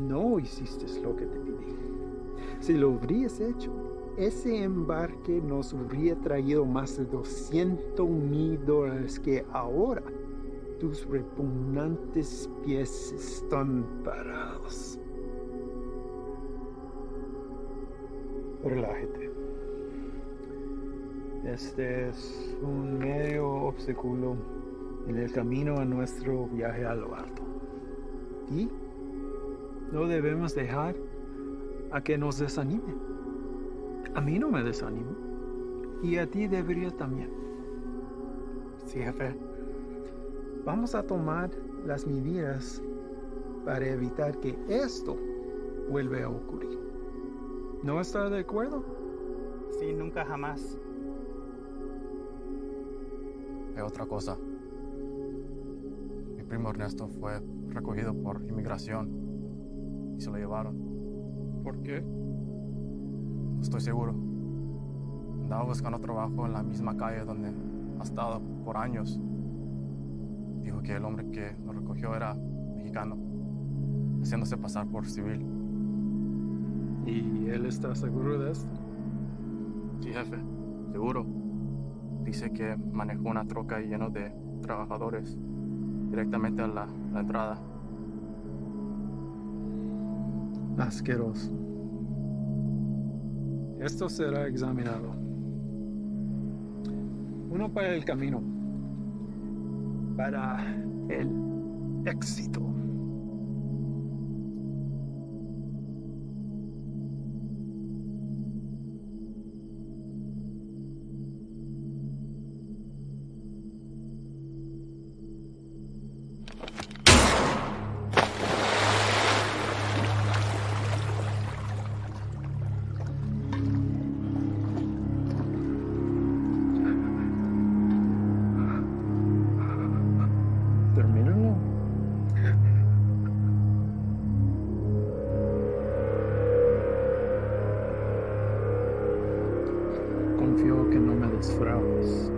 No hiciste lo que te pedí. Si lo hubieras hecho, ese embarque nos hubiera traído más de $200,000 que ahora tus repugnantes pies están parados. Relájate. Este es un medio obstáculo en el camino a nuestro viaje a lo alto. Y no debemos dejar a que nos desanime. A mí no me desanimo. Y a ti debería también. Sí, jefe. Vamos a tomar las medidas para evitar que esto vuelva a ocurrir. ¿No estás de acuerdo? Sí, nunca jamás. Otra cosa. Mi primo Ernesto fue recogido por inmigración y se lo llevaron. ¿Por qué? No estoy seguro. Andaba buscando trabajo en la misma calle donde ha estado por años. Dijo que el hombre que lo recogió era mexicano, haciéndose pasar por civil. ¿Y él está seguro de esto? Sí, jefe, seguro. Dice que manejó una troca llena de trabajadores directamente a la entrada. Asqueroso. Esto será examinado. Uno para el camino. Para el éxito. Termínalo. Confío que no me defraudes.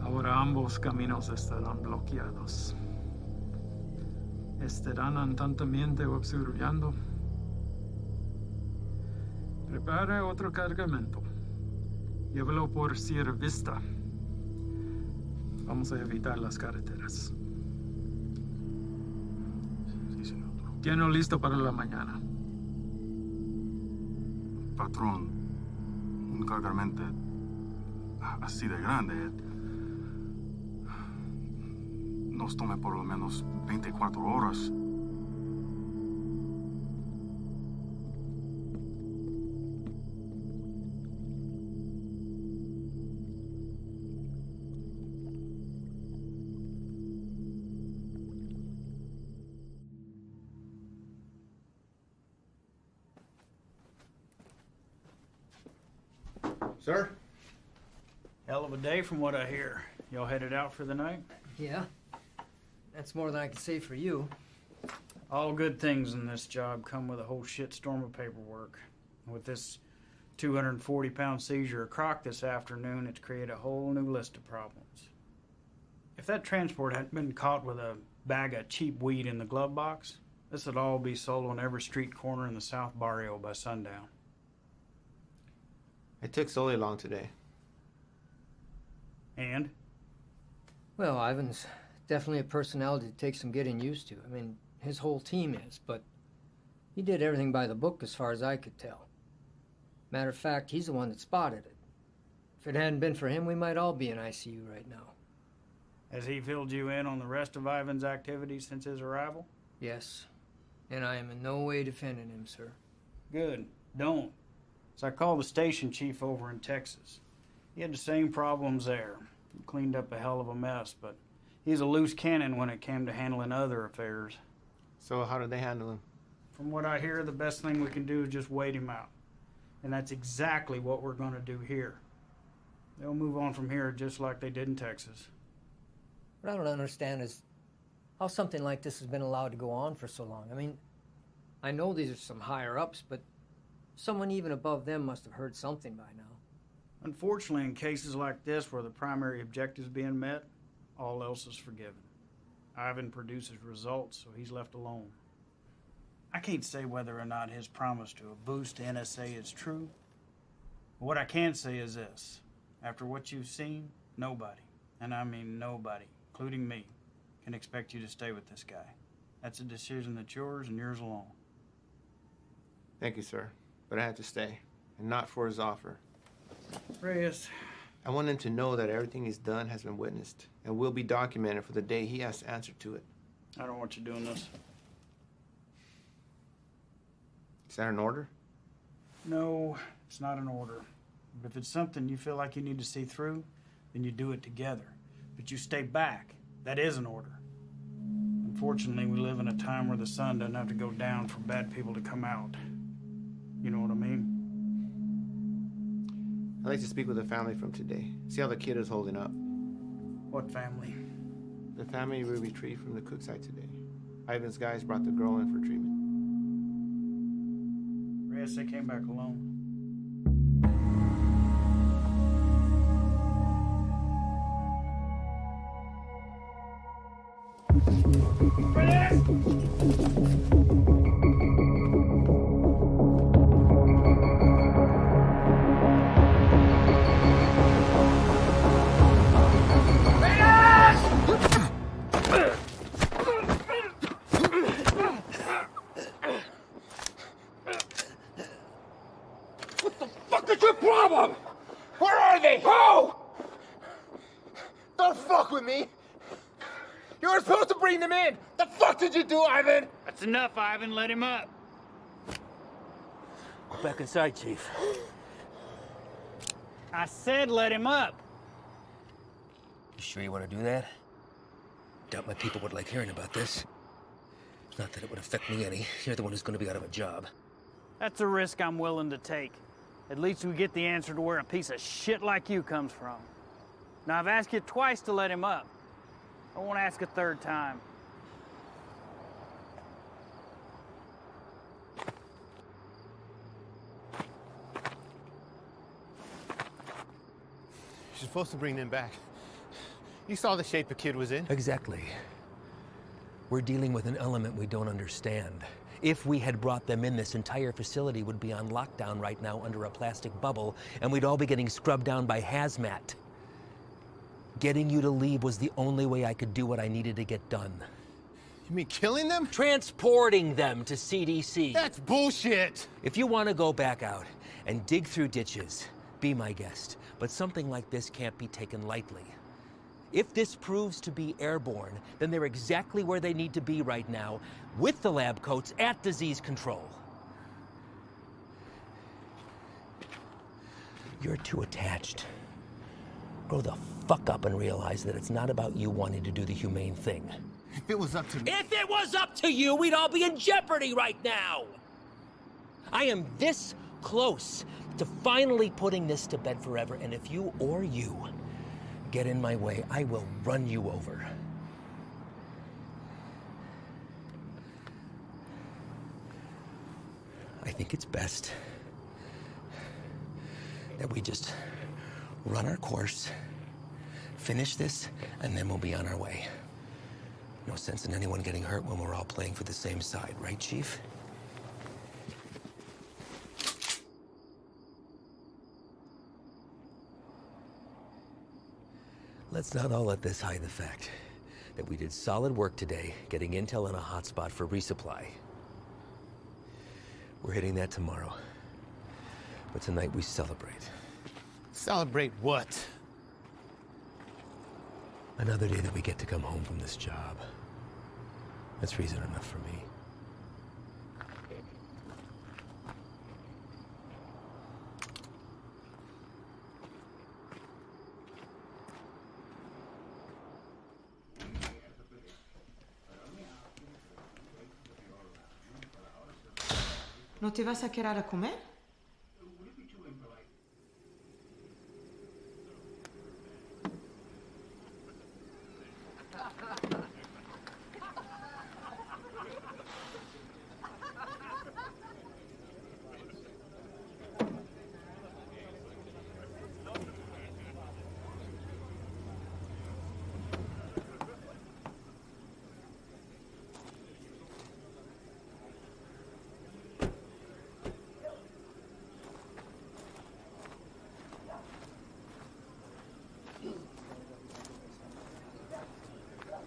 Ahora ambos caminos estarán bloqueados. Estarán atentamente observando. Prepare otro cargamento. Llévelo por Sierra Vista. Vamos a evitar las carreteras. Sí, señor. Tiene listo para la mañana. Patrón, un cargamento así de grande nos tome por lo menos 24 horas. Sir? Hell of a day from what I hear. Y'all headed out for the night? Yeah. That's more than I can say for you. All good things in this job come with a whole shitstorm of paperwork. With this 240-pound seizure of croc this afternoon, it's created a whole new list of problems. If that transport hadn't been caught with a bag of cheap weed in the glove box, this would all be sold on every street corner in the South Barrio by sundown. It took Sully long today. And? Well, Ivan's definitely a personality that takes some getting used to. I mean, his whole team is, but he did everything by the book as far as I could tell. Matter of fact, he's the one that spotted it. If it hadn't been for him, we might all be in ICU right now. Has he filled you in on the rest of Ivan's activities since his arrival? Yes. And I am in no way defending him, sir. Good. Don't. So I called the station chief over in Texas. He had the same problems there. He cleaned up a hell of a mess, but he's a loose cannon when it came to handling other affairs. So how did they handle him? From what I hear, the best thing we can do is just wait him out. And that's exactly what we're going to do here. They'll move on from here just like they did in Texas. What I don't understand is how something like this has been allowed to go on for so long. I mean, I know these are some higher-ups, but someone even above them must have heard something by now. Unfortunately, in cases like this where the primary objective is being met, all else is forgiven. Ivan produces results, so he's left alone. I can't say whether or not his promise to a boost to NSA is true. But what I can say is this. After what you've seen, nobody, and I mean nobody, including me, can expect you to stay with this guy. That's a decision that's yours and yours alone. Thank you, sir. But I had to stay, and not for his offer. Reyes, I want him to know that everything he's done has been witnessed and will be documented for the day he has to answer to it. I don't want you doing this. Is that an order? No, it's not an order. But if it's something you feel like you need to see through, then you do it together. But you stay back. That is an order. Unfortunately, we live in a time where the sun doesn't have to go down for bad people to come out. You know what I mean? I'd like to speak with the family from today. See how the kid is holding up. What family? The family we retrieved from the cook site today. Ivan's guys brought the girl in for treatment. Reyes, they came back alone. What's your problem? Where are they? Who? Don't fuck with me! You were supposed to bring them in! The fuck did you do, Ivan? That's enough, Ivan. Let him up. Go back inside, Chief. I said let him up. You sure you want to do that? Doubt my people would like hearing about this. Not that it would affect me any. You're the one who's going to be out of a job. That's a risk I'm willing to take. At least we get the answer to where a piece of shit like you comes from. Now, I've asked you twice to let him up. I won't ask a third time. You're supposed to bring them back. You saw the shape the kid was in. Exactly. We're dealing with an element we don't understand. If we had brought them in, this entire facility would be on lockdown right now under a plastic bubble, and we'd all be getting scrubbed down by hazmat. Getting you to leave was the only way I could do what I needed to get done. You mean killing them? Transporting them to CDC. That's bullshit! If you want to go back out and dig through ditches, be my guest. But something like this can't be taken lightly. If this proves to be airborne, then they're exactly where they need to be right now, with the lab coats at disease control. You're too attached. Grow the fuck up and realize that it's not about you wanting to do the humane thing. If it was up to me... If it was up to you, we'd all be in jeopardy right now! I am this close to finally putting this to bed forever, and if you or you get in my way, I will run you over. I think it's best that we just run our course, finish this, and then we'll be on our way. No sense in anyone getting hurt when we're all playing for the same side, right, Chief? Let's not all let this hide the fact that we did solid work today getting intel in a hotspot for resupply. We're hitting that tomorrow. But tonight we celebrate. Celebrate what? Another day that we get to come home from this job. That's reason enough for me. ¿No te vas a quedar a comer?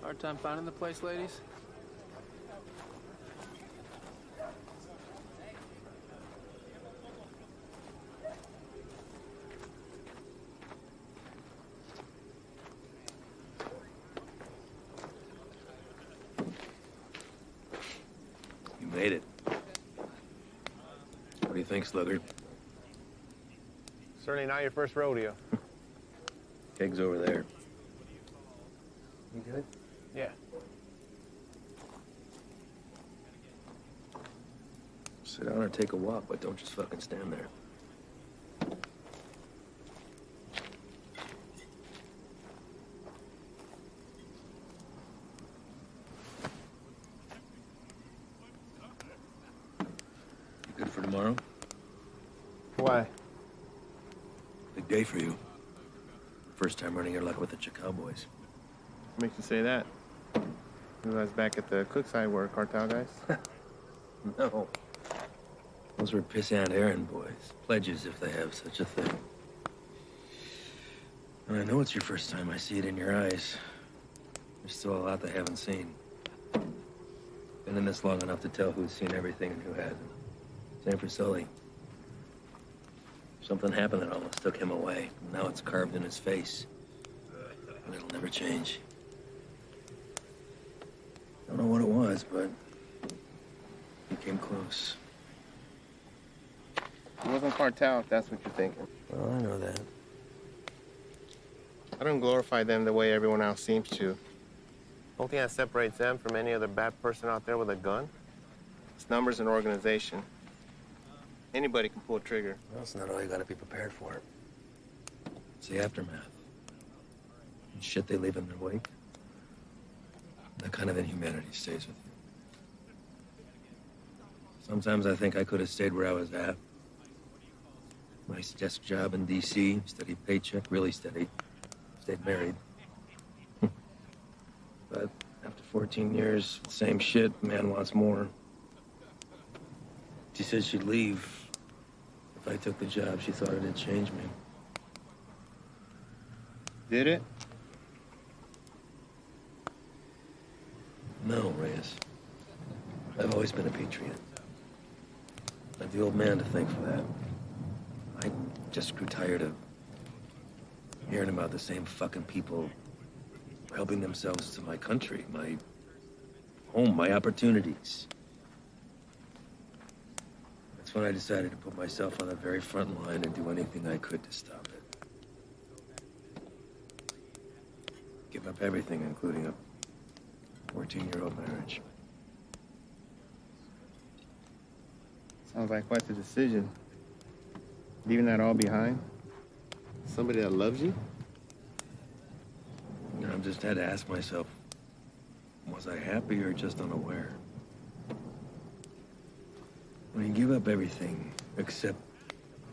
Hard time finding the place, ladies? What do you think, Sluggard? Certainly not your first rodeo. Keg's over there. You good? Yeah. Sit down or take a walk, but don't just fucking stand there. You good for tomorrow? Why? Big day for you. First time running your luck with the Cowboys. What makes you say that? You guys back at the Cookside were cartel guys? No. Those were pissant errand boys. Pledges, if they have such a thing. And I know it's your first time. I see it in your eyes. There's still a lot they haven't seen. Been in this long enough to tell who's seen everything and who hasn't. Same for Sully. Something happened that almost took him away. Now it's carved in his face. And it'll never change. Don't know what it was, but he came close. It wasn't cartel, if that's what you're thinking. Well, I know that. I don't glorify them the way everyone else seems to. The only thing that separates them from any other bad person out there with a gun, it's numbers and organization. Anybody can pull a trigger. Well, that's not all you gotta be prepared for. It's the aftermath. And shit they leave in their wake. That kind of inhumanity stays with you. Sometimes I think I could have stayed where I was at. Nice desk job in D.C., steady paycheck, really steady. Stayed married. But after 14 years, same shit, man wants more. She said she'd leave if I took the job. She thought it'd change me. Did it? No, Reyes. I've always been a patriot. I'm the old man to thank for that. I just grew tired of hearing about the same fucking people helping themselves to my country, my home, my opportunities. That's when I decided to put myself on the very front line and do anything I could to stop it. Give up everything, including a 14-year-old marriage. Sounds like quite the decision. Leaving that all behind? Somebody that loves you? I just had to ask myself, was I happy or just unaware? When you give up everything except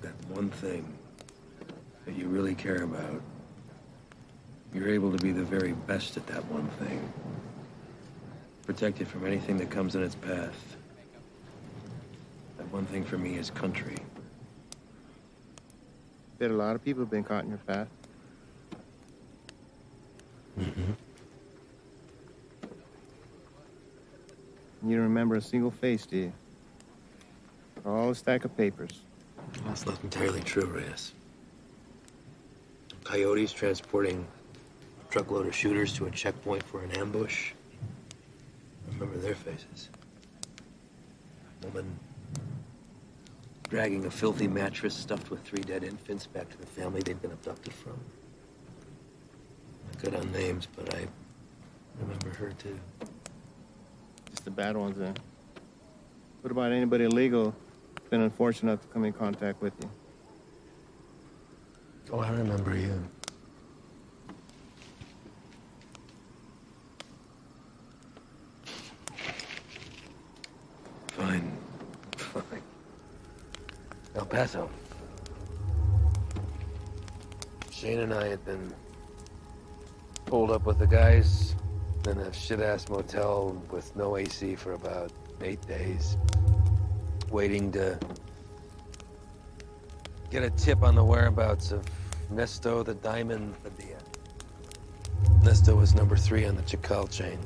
that one thing that you really care about, you're able to be the very best at that one thing. Protect it from anything that comes in its path. That one thing for me is country. Bet a lot of people have been caught in your path. Mm-hmm. You don't remember a single face, do you? All a stack of papers. That's not entirely true, Reyes. Coyotes transporting a truckload of shooters to a checkpoint for an ambush. I remember their faces. Woman dragging a filthy mattress stuffed with 3 dead infants back to the family they'd been abducted from. Not good on names, but I remember her too. Just the bad ones, then. What about anybody illegal who's been unfortunate enough to come in contact with you? Oh, I remember you. Fine. Fine. El Paso. Shane and I had been pulled up with the guys in a shit-ass motel with no AC for about 8 days, waiting to get a tip on the whereabouts of Nesto the Diamond Padilla. Nesto was number 3 on the Chacal chain.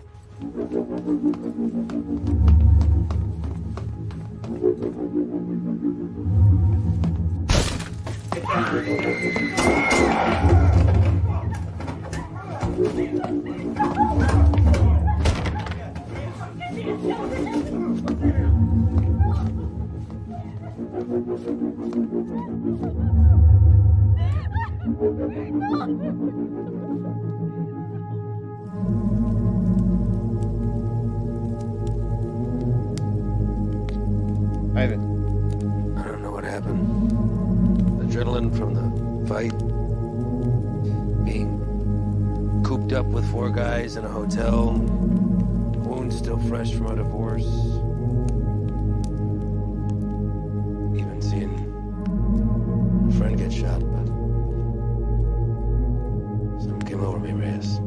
Ivan. I don't know what happened. Adrenaline from the fight. Being cooped up with 4 guys in a hotel. Wounds still fresh from a divorce. Even seeing a friend get shot, but something came over me, Reyes.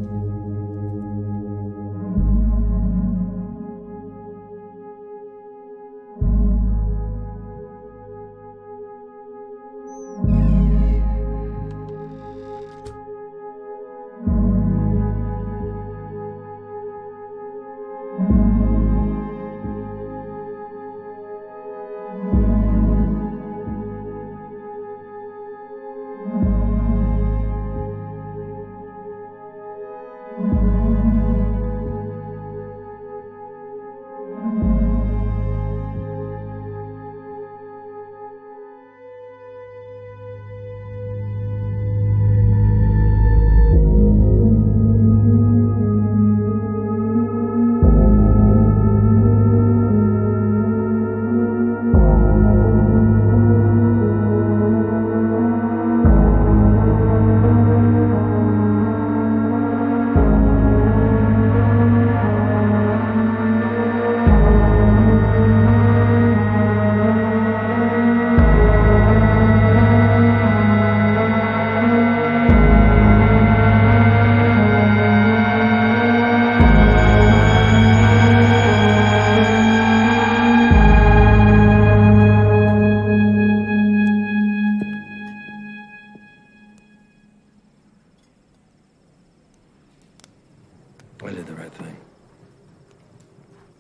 I did the right thing.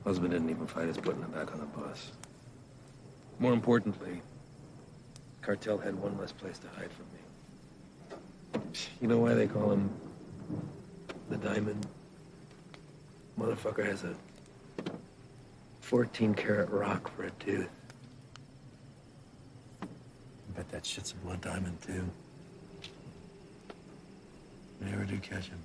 Husband didn't even fight us putting him back on the bus. More importantly, cartel had one less place to hide from me. You know why they call him the Diamond? Motherfucker has a 14-karat rock for a tooth. I bet that shit's a blood diamond, too. I never do catch him.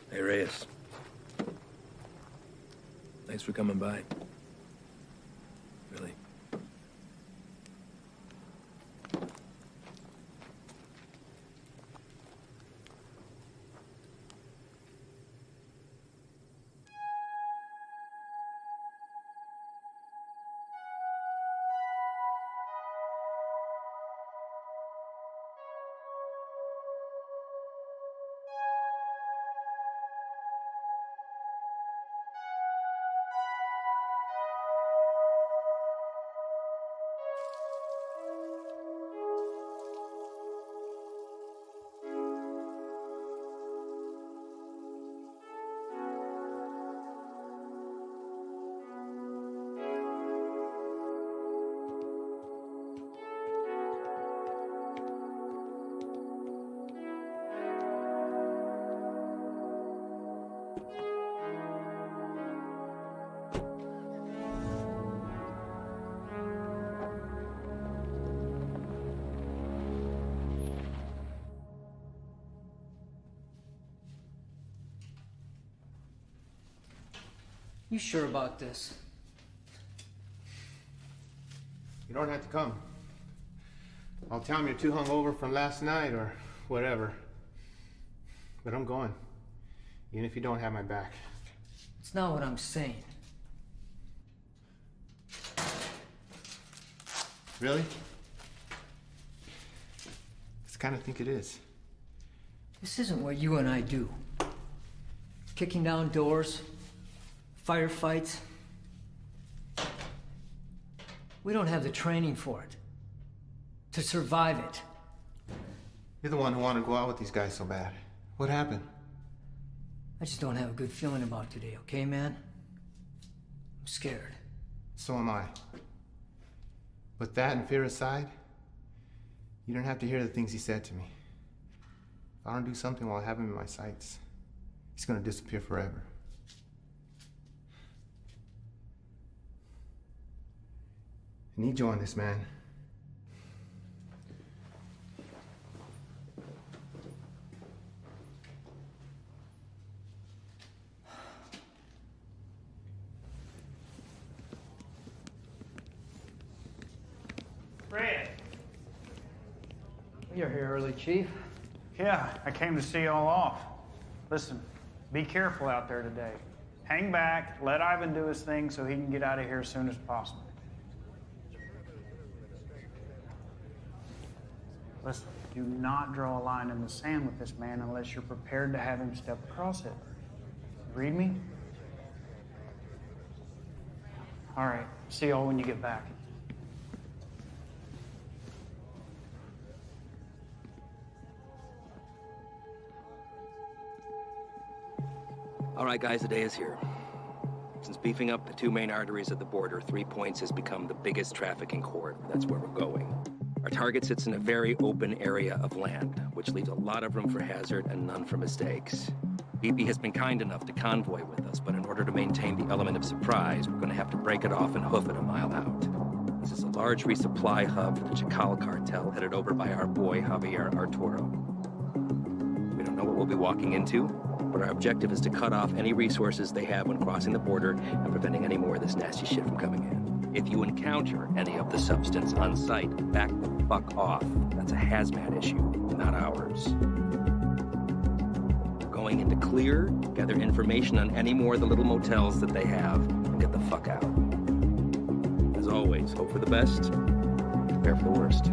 Hey, Reyes. Thanks for coming by. Really. You sure about this? You don't have to come. I'll tell him you're too hungover from last night or whatever. But I'm going. Even if you don't have my back. It's not what I'm saying. Really? I kind of think it is. This isn't what you and I do. Kicking down doors, firefights. We don't have the training for it. To survive it. You're the one who wanted to go out with these guys so bad. What happened? I just don't have a good feeling about today, okay, man? I'm scared. So am I. But that and fear aside, you don't have to hear the things he said to me. If I don't do something while I have him in my sights, he's gonna disappear forever. I need you on this, man. Fred. You're here early, Chief. Yeah, I came to see you all off. Listen, be careful out there today. Hang back, let Ivan do his thing so he can get out of here as soon as possible. Listen, do not draw a line in the sand with this man unless you're prepared to have him step across it. You read me? All right, see y'all when you get back. All right, guys, the day is here. Since beefing up the two main arteries at the border, 3 Points has become the biggest trafficking corridor. That's where we're going. Our target sits in a very open area of land, which leaves a lot of room for hazard and none for mistakes. BP has been kind enough to convoy with us, but in order to maintain the element of surprise, we're going to have to break it off and hoof it a mile out. This is a large resupply hub for the Chacal cartel headed over by our boy Javier Arturo. We don't know what we'll be walking into, but our objective is to cut off any resources they have when crossing the border and preventing any more of this nasty shit from coming in. If you encounter any of the substance on site, back the fuck off. That's a hazmat issue, not ours. We're going into clear, gather information on any more of the little motels that they have, and get the fuck out. As always, hope for the best, prepare for the worst.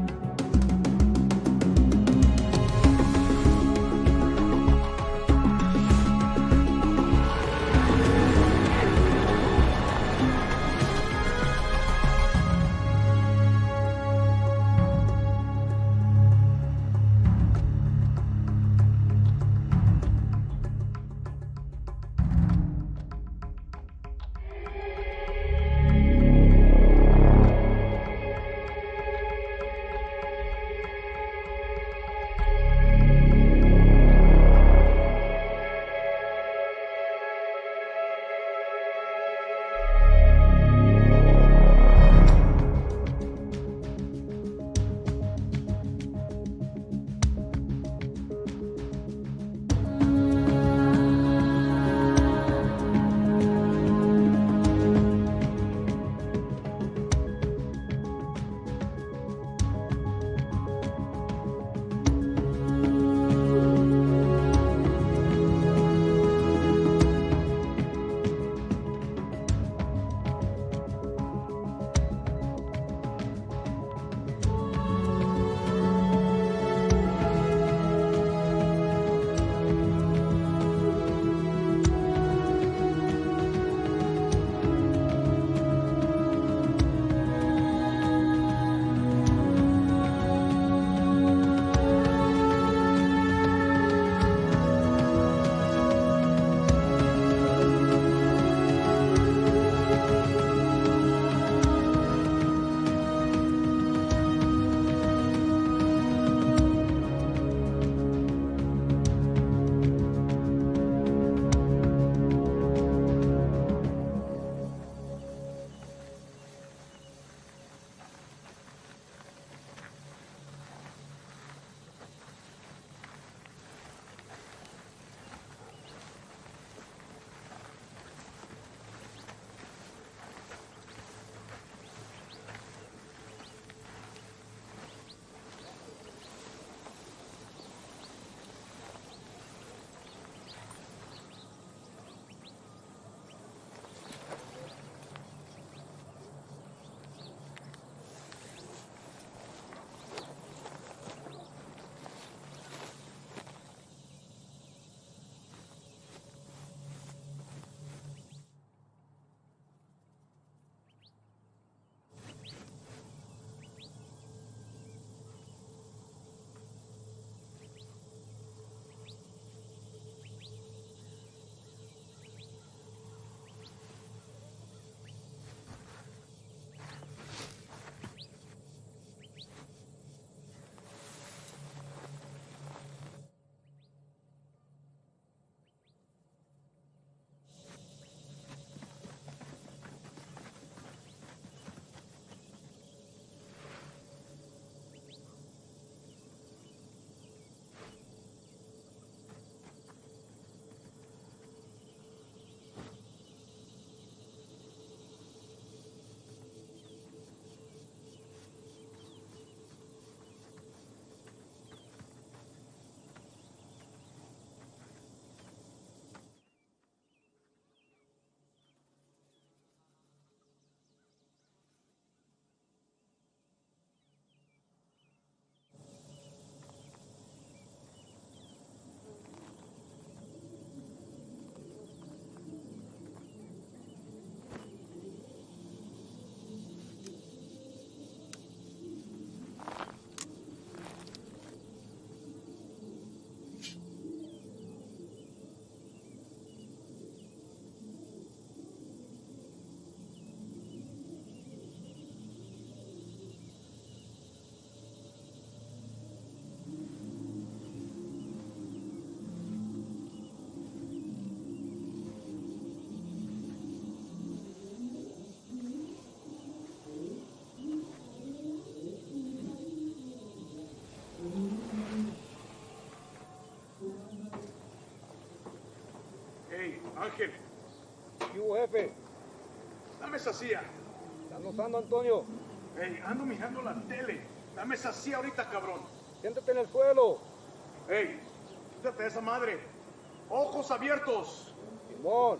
Hey, Ángel. ¿Qué hubo, jefe? Dame esa silla. ¿Estás usando, Antonio? Hey, ando mirando la tele. Dame esa silla ahorita, cabrón. Siéntate en el suelo. Hey, quítate esa madre. Ojos abiertos. Simón.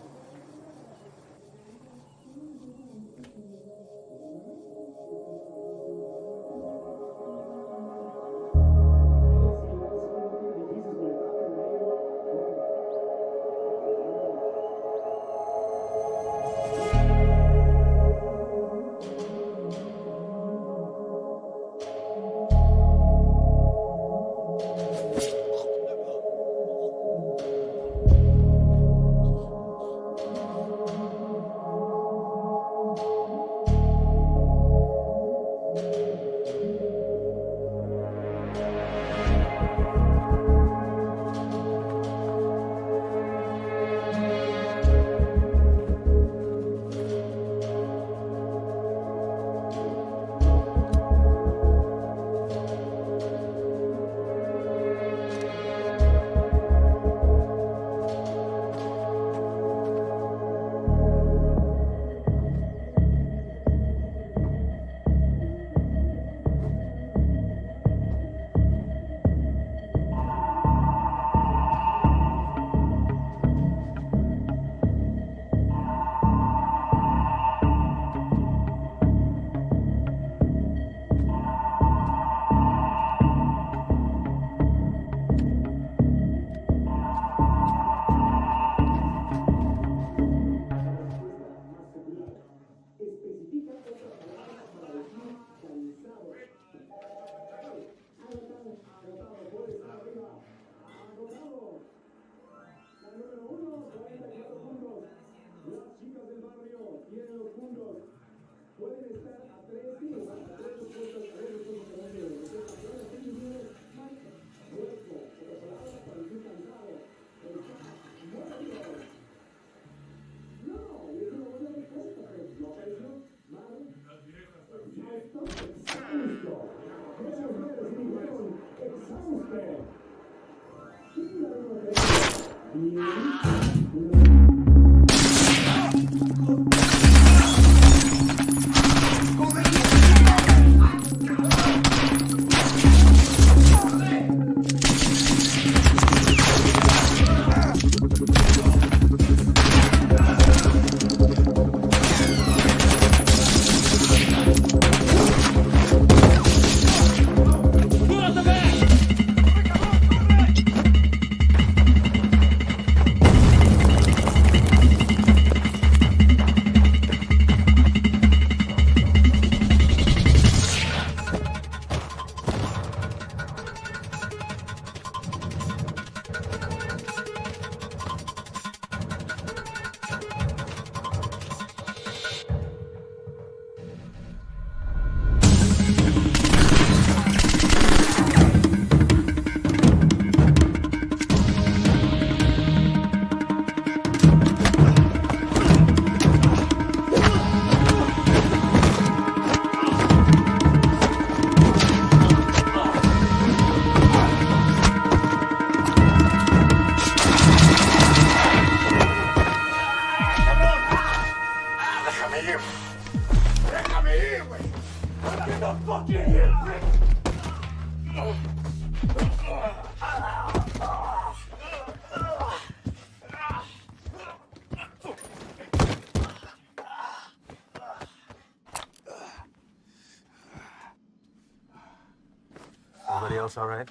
Everybody else all right?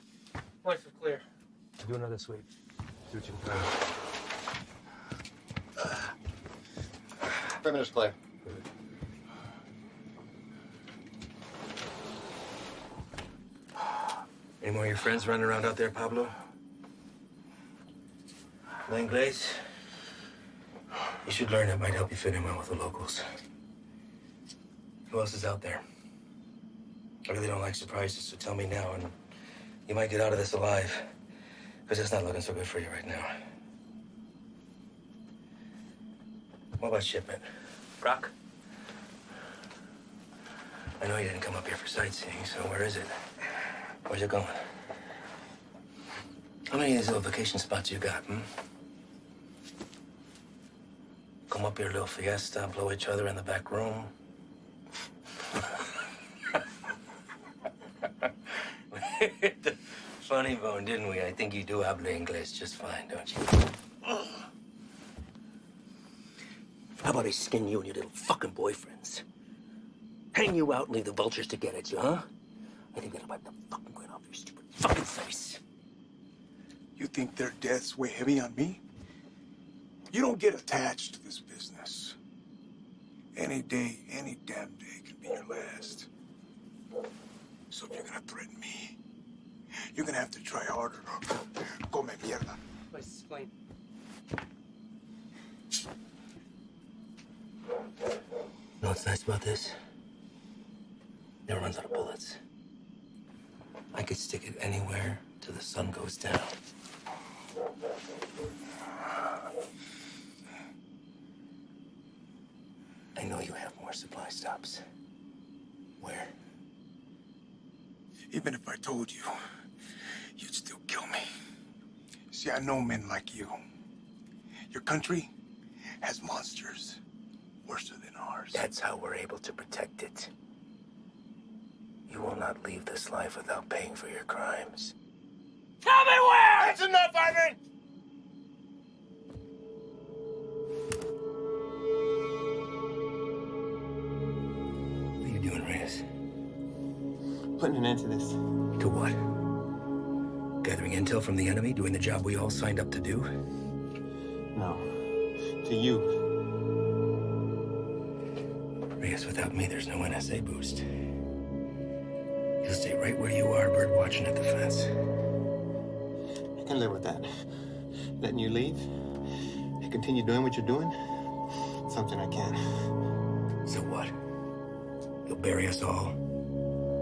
Lights are clear. Do another sweep. See what you can find. Perimeter's clear. Any more of your friends running around out there, Pablo? No Inglés? You should learn. It might help you fit in well with the locals. Who else is out there? I really don't like surprises, so tell me now, and you might get out of this alive. Because it's not looking so good for you right now. What about shipment? Rock? I know you didn't come up here for sightseeing, so where is it? Where's it going? How many of these little vacation spots you got, come up here, little fiesta, blow each other in the back room. The funny bone, didn't we? I think you do habla English just fine, don't you? How about I skin you and your little fucking boyfriends? Hang you out and leave the vultures to get at you, huh? I think that'll wipe the fucking grin off your stupid fucking face. You think their deaths weigh heavy on me? You don't get attached to this business. Any day, any damn day can be your last. So if you're gonna threaten me, you're gonna have to try harder. Come mierda. Let's explain. You know what's nice about this? Never runs out of bullets. I could stick it anywhere till the sun goes down. I know you have more supply stops. Where? Even if I told you, you'd still kill me. See, I know men like you. Your country has monsters worse than ours. That's how we're able to protect it. You will not leave this life without paying for your crimes. Tell me where! That's enough, Ivan! What are you doing, Reyes? Putting an end to this. To what? Gathering intel from the enemy, doing the job we all signed up to do? No. To you. Reyes, without me, there's no NSA boost. You'll stay right where you are, bird watching at the fence. I can live with that. Letting you leave and continue doing what you're doing, something I can. So what? You'll bury us all,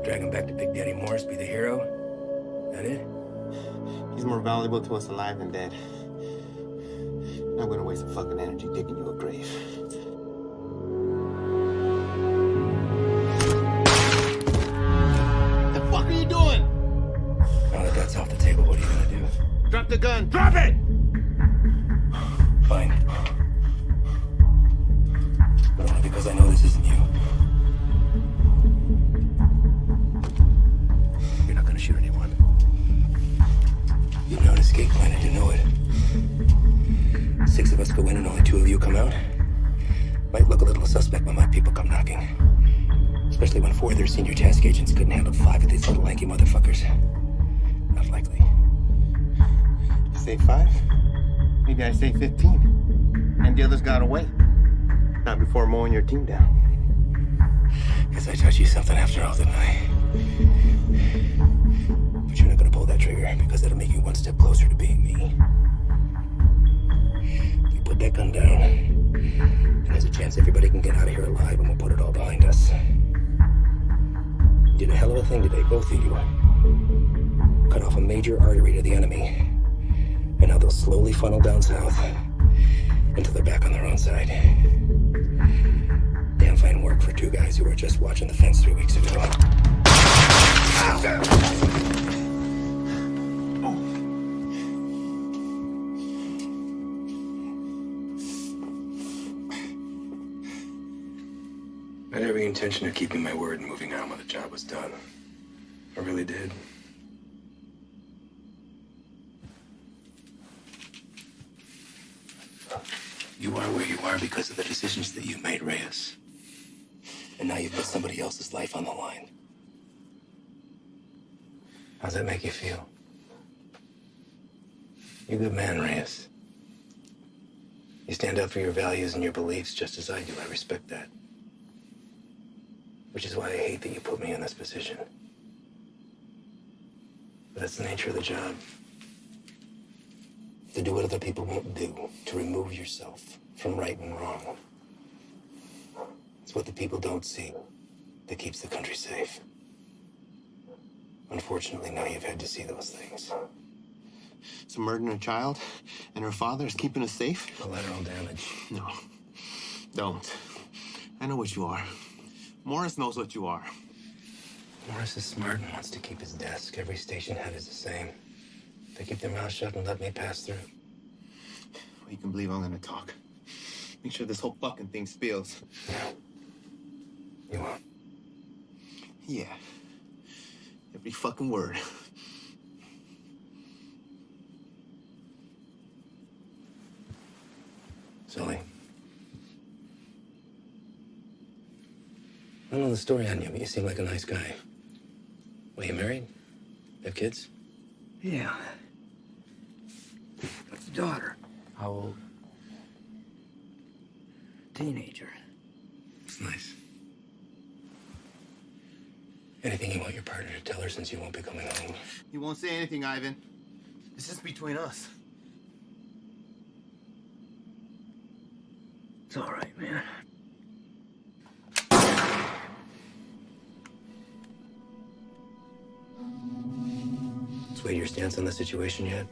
drag him back to Big Daddy Morris, be the hero? That it? He's more valuable to us alive than dead. I'm not gonna waste a fucking energy digging you a grave. The fuck are you doing? Now that that's off the table, what are you gonna do? Drop the gun. Drop it! Fine. But only because I know this isn't you. You're not gonna shoot anyone. You have no escape plan and you know it. 6 of us go in and only 2 of you come out. Might look a little suspect when my people come knocking. Especially when 4 of their senior task agents couldn't handle 5 of these little lanky motherfuckers. Not likely. You say 5? Maybe I say 15. And the others got away. Not before mowing your team down. Guess I taught you something after all, didn't I? But you're not gonna pull that trigger because that'll make you one step closer to being me. You put that gun down, and there's a chance everybody can get out of here alive and we'll put it all behind us. You did a hell of a thing today, both of you. Cut off a major artery to the enemy. And now they'll slowly funnel down south until they're back on their own side. Damn fine work for 2 guys who were just watching the fence 3 weeks ago. I had every intention of keeping my word and moving on when the job was done. I really did. You are where you are because of the decisions that you made, Reyes. And now you've put somebody else's life on the line. How's that make you feel? You're a good man, Reyes. You stand up for your values and your beliefs just as I do. I respect that. Which is why I hate that you put me in this position. But that's the nature of the job. To do what other people won't do. To remove yourself from right and wrong. It's what the people don't see that keeps the country safe. Unfortunately, now you've had to see those things. So murdering a child and her father is keeping us safe? Collateral damage. No. Don't. I know what you are. Morris knows what you are. Morris is smart and wants to keep his desk. Every station head is the same. They keep their mouth shut and let me pass through. Well, you can believe I'm gonna talk. Make sure this whole fucking thing spills. You won't. Yeah. Every fucking word. Sully. I don't know the story on you, but you seem like a nice guy. Well, you married? Have kids? Yeah. Got a daughter. How old? Teenager. It's nice. Anything you want your partner to tell her since you won't be coming home? You won't say anything, Ivan. It's just between us. It's all right, man. Swayed your stance on the situation yet?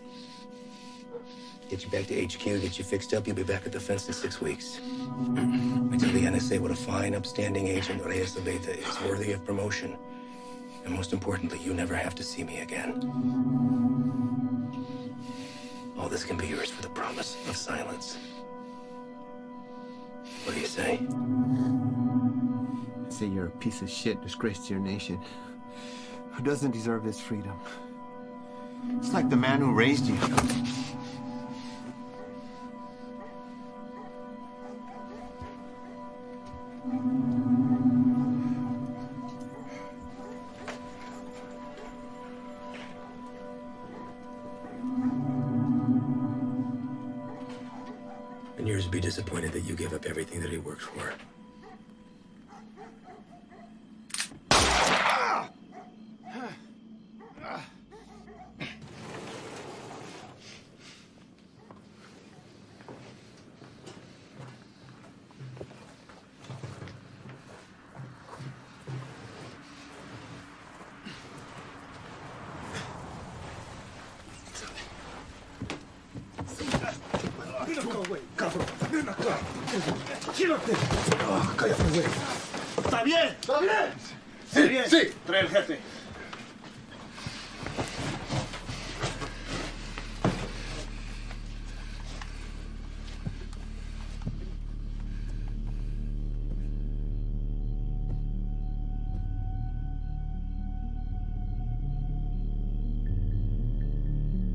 Get you back to HQ, get you fixed up, you'll be back at the fence in 6 weeks. We tell the NSA what a fine, upstanding agent Reyes Abeta is, worthy of promotion. And most importantly, you never have to see me again. All this can be yours for the promise of silence. What do you say? I say you're a piece of shit, disgrace to your nation, who doesn't deserve this freedom. It's like the man who raised you. And yours would be disappointed that you gave up everything that he worked for. ¿Está bien? ¿Está bien? Sí, Bien. sí. Trae el jefe.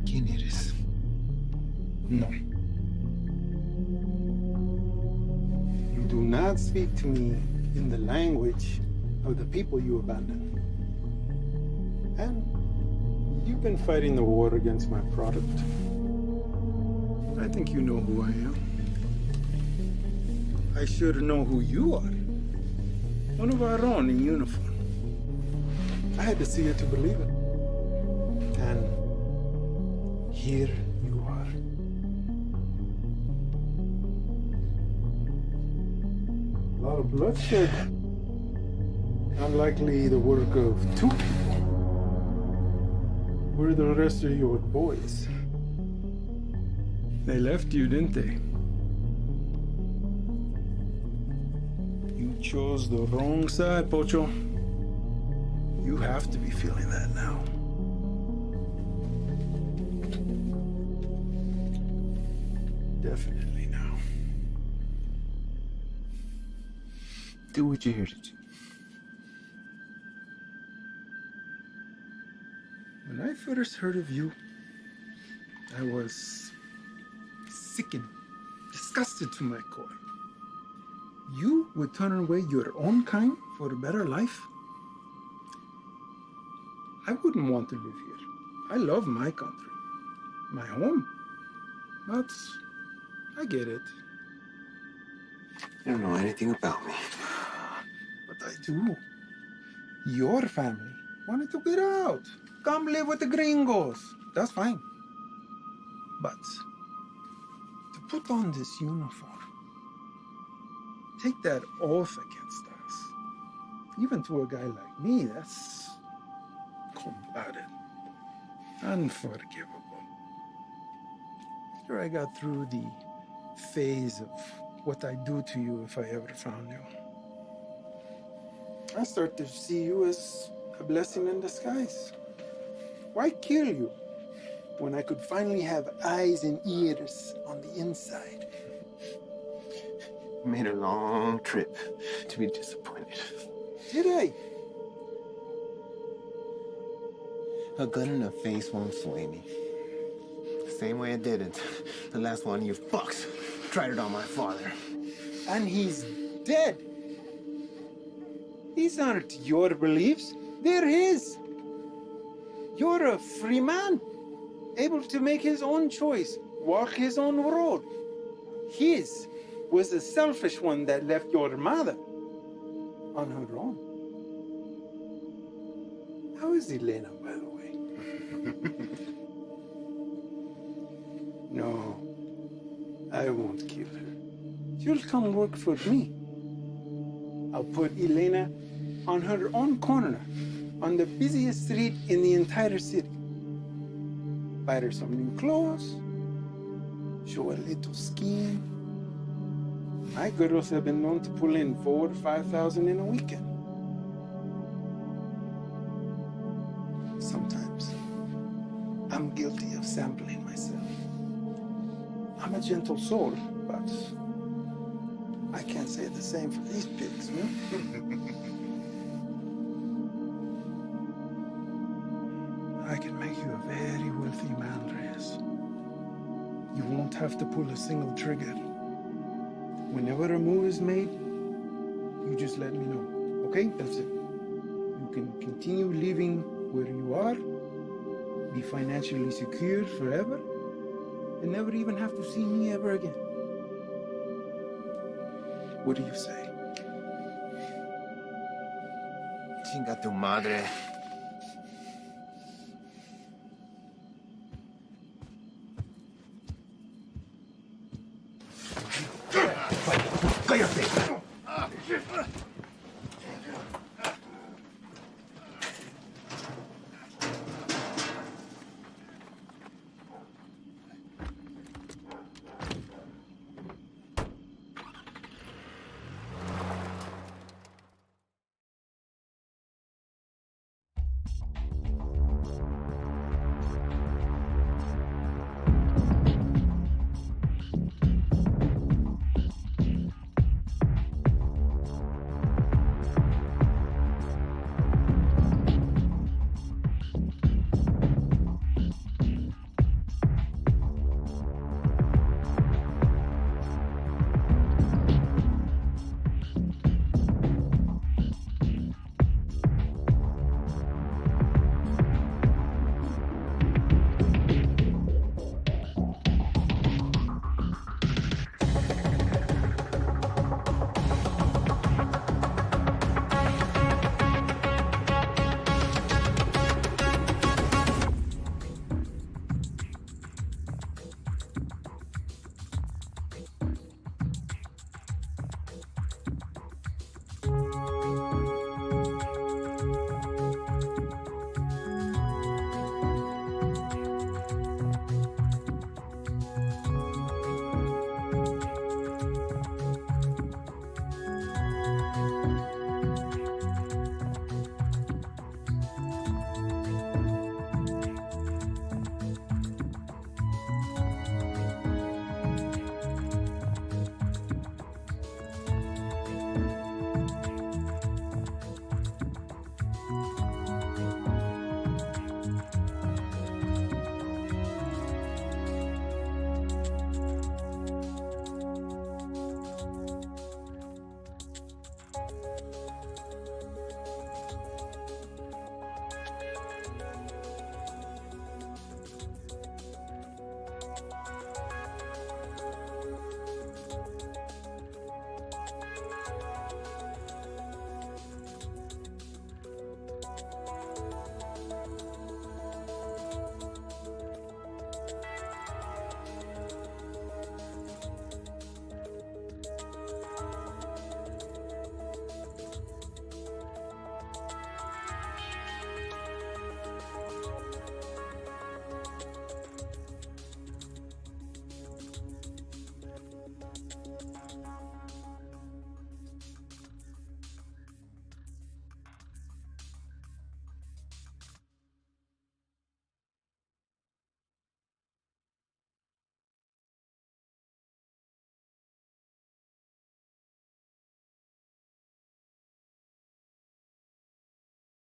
¿Quién eres? No. You do not speak to me in the language of the people you abandoned. And you've been fighting the war against my product. I think you know who I am. I should know who you are. One of our own in uniform. I had to see it to believe it. And here you are. A lot of bloodshed. Unlikely the work of two people. Where are the rest of your boys? They left you, didn't they? You chose the wrong side, Pocho. You have to be feeling that now. Definitely now. Do what you're here to do. When I first heard of you, I was sickened, disgusted to my core. You would turn away your own kind for a better life? I wouldn't want to live here. I love my country, my home. But I get it. You don't know anything about me. But I do. Your family wanted to get out. Come live with the gringos. That's fine. But to put on this uniform, take that oath against us, even to a guy like me, that's cold-blooded, unforgivable. After I got through the phase of what I'd do to you if I ever found you, I start to see you as a blessing in disguise. Why kill you when I could finally have eyes and ears on the inside? Made a long trip to be disappointed. Did I? A gun in the face won't sway me. Same way it didn't. The last one you fucks tried it on my father. And he's dead. These aren't your beliefs, they're his. You're a free man, able to make his own choice, walk his own road. His was the selfish one that left your mother on her own. How is Elena, by the way? No, I won't kill her. She'll come work for me. I'll put Elena on her own corner, on the busiest street in the entire city. Buy her some new clothes, show a little skin. My girls have been known to pull in 4,000 to 5,000 in a weekend. Sometimes I'm guilty of sampling myself. I'm a gentle soul, but I can't say the same for these pigs, man. I can make you a very wealthy man, Reyes. You won't have to pull a single trigger. Whenever a move is made, you just let me know, okay? That's it. You can continue living where you are, be financially secure forever, and never even have to see me ever again. What do you say? Chinga tu madre. ¡Cállate!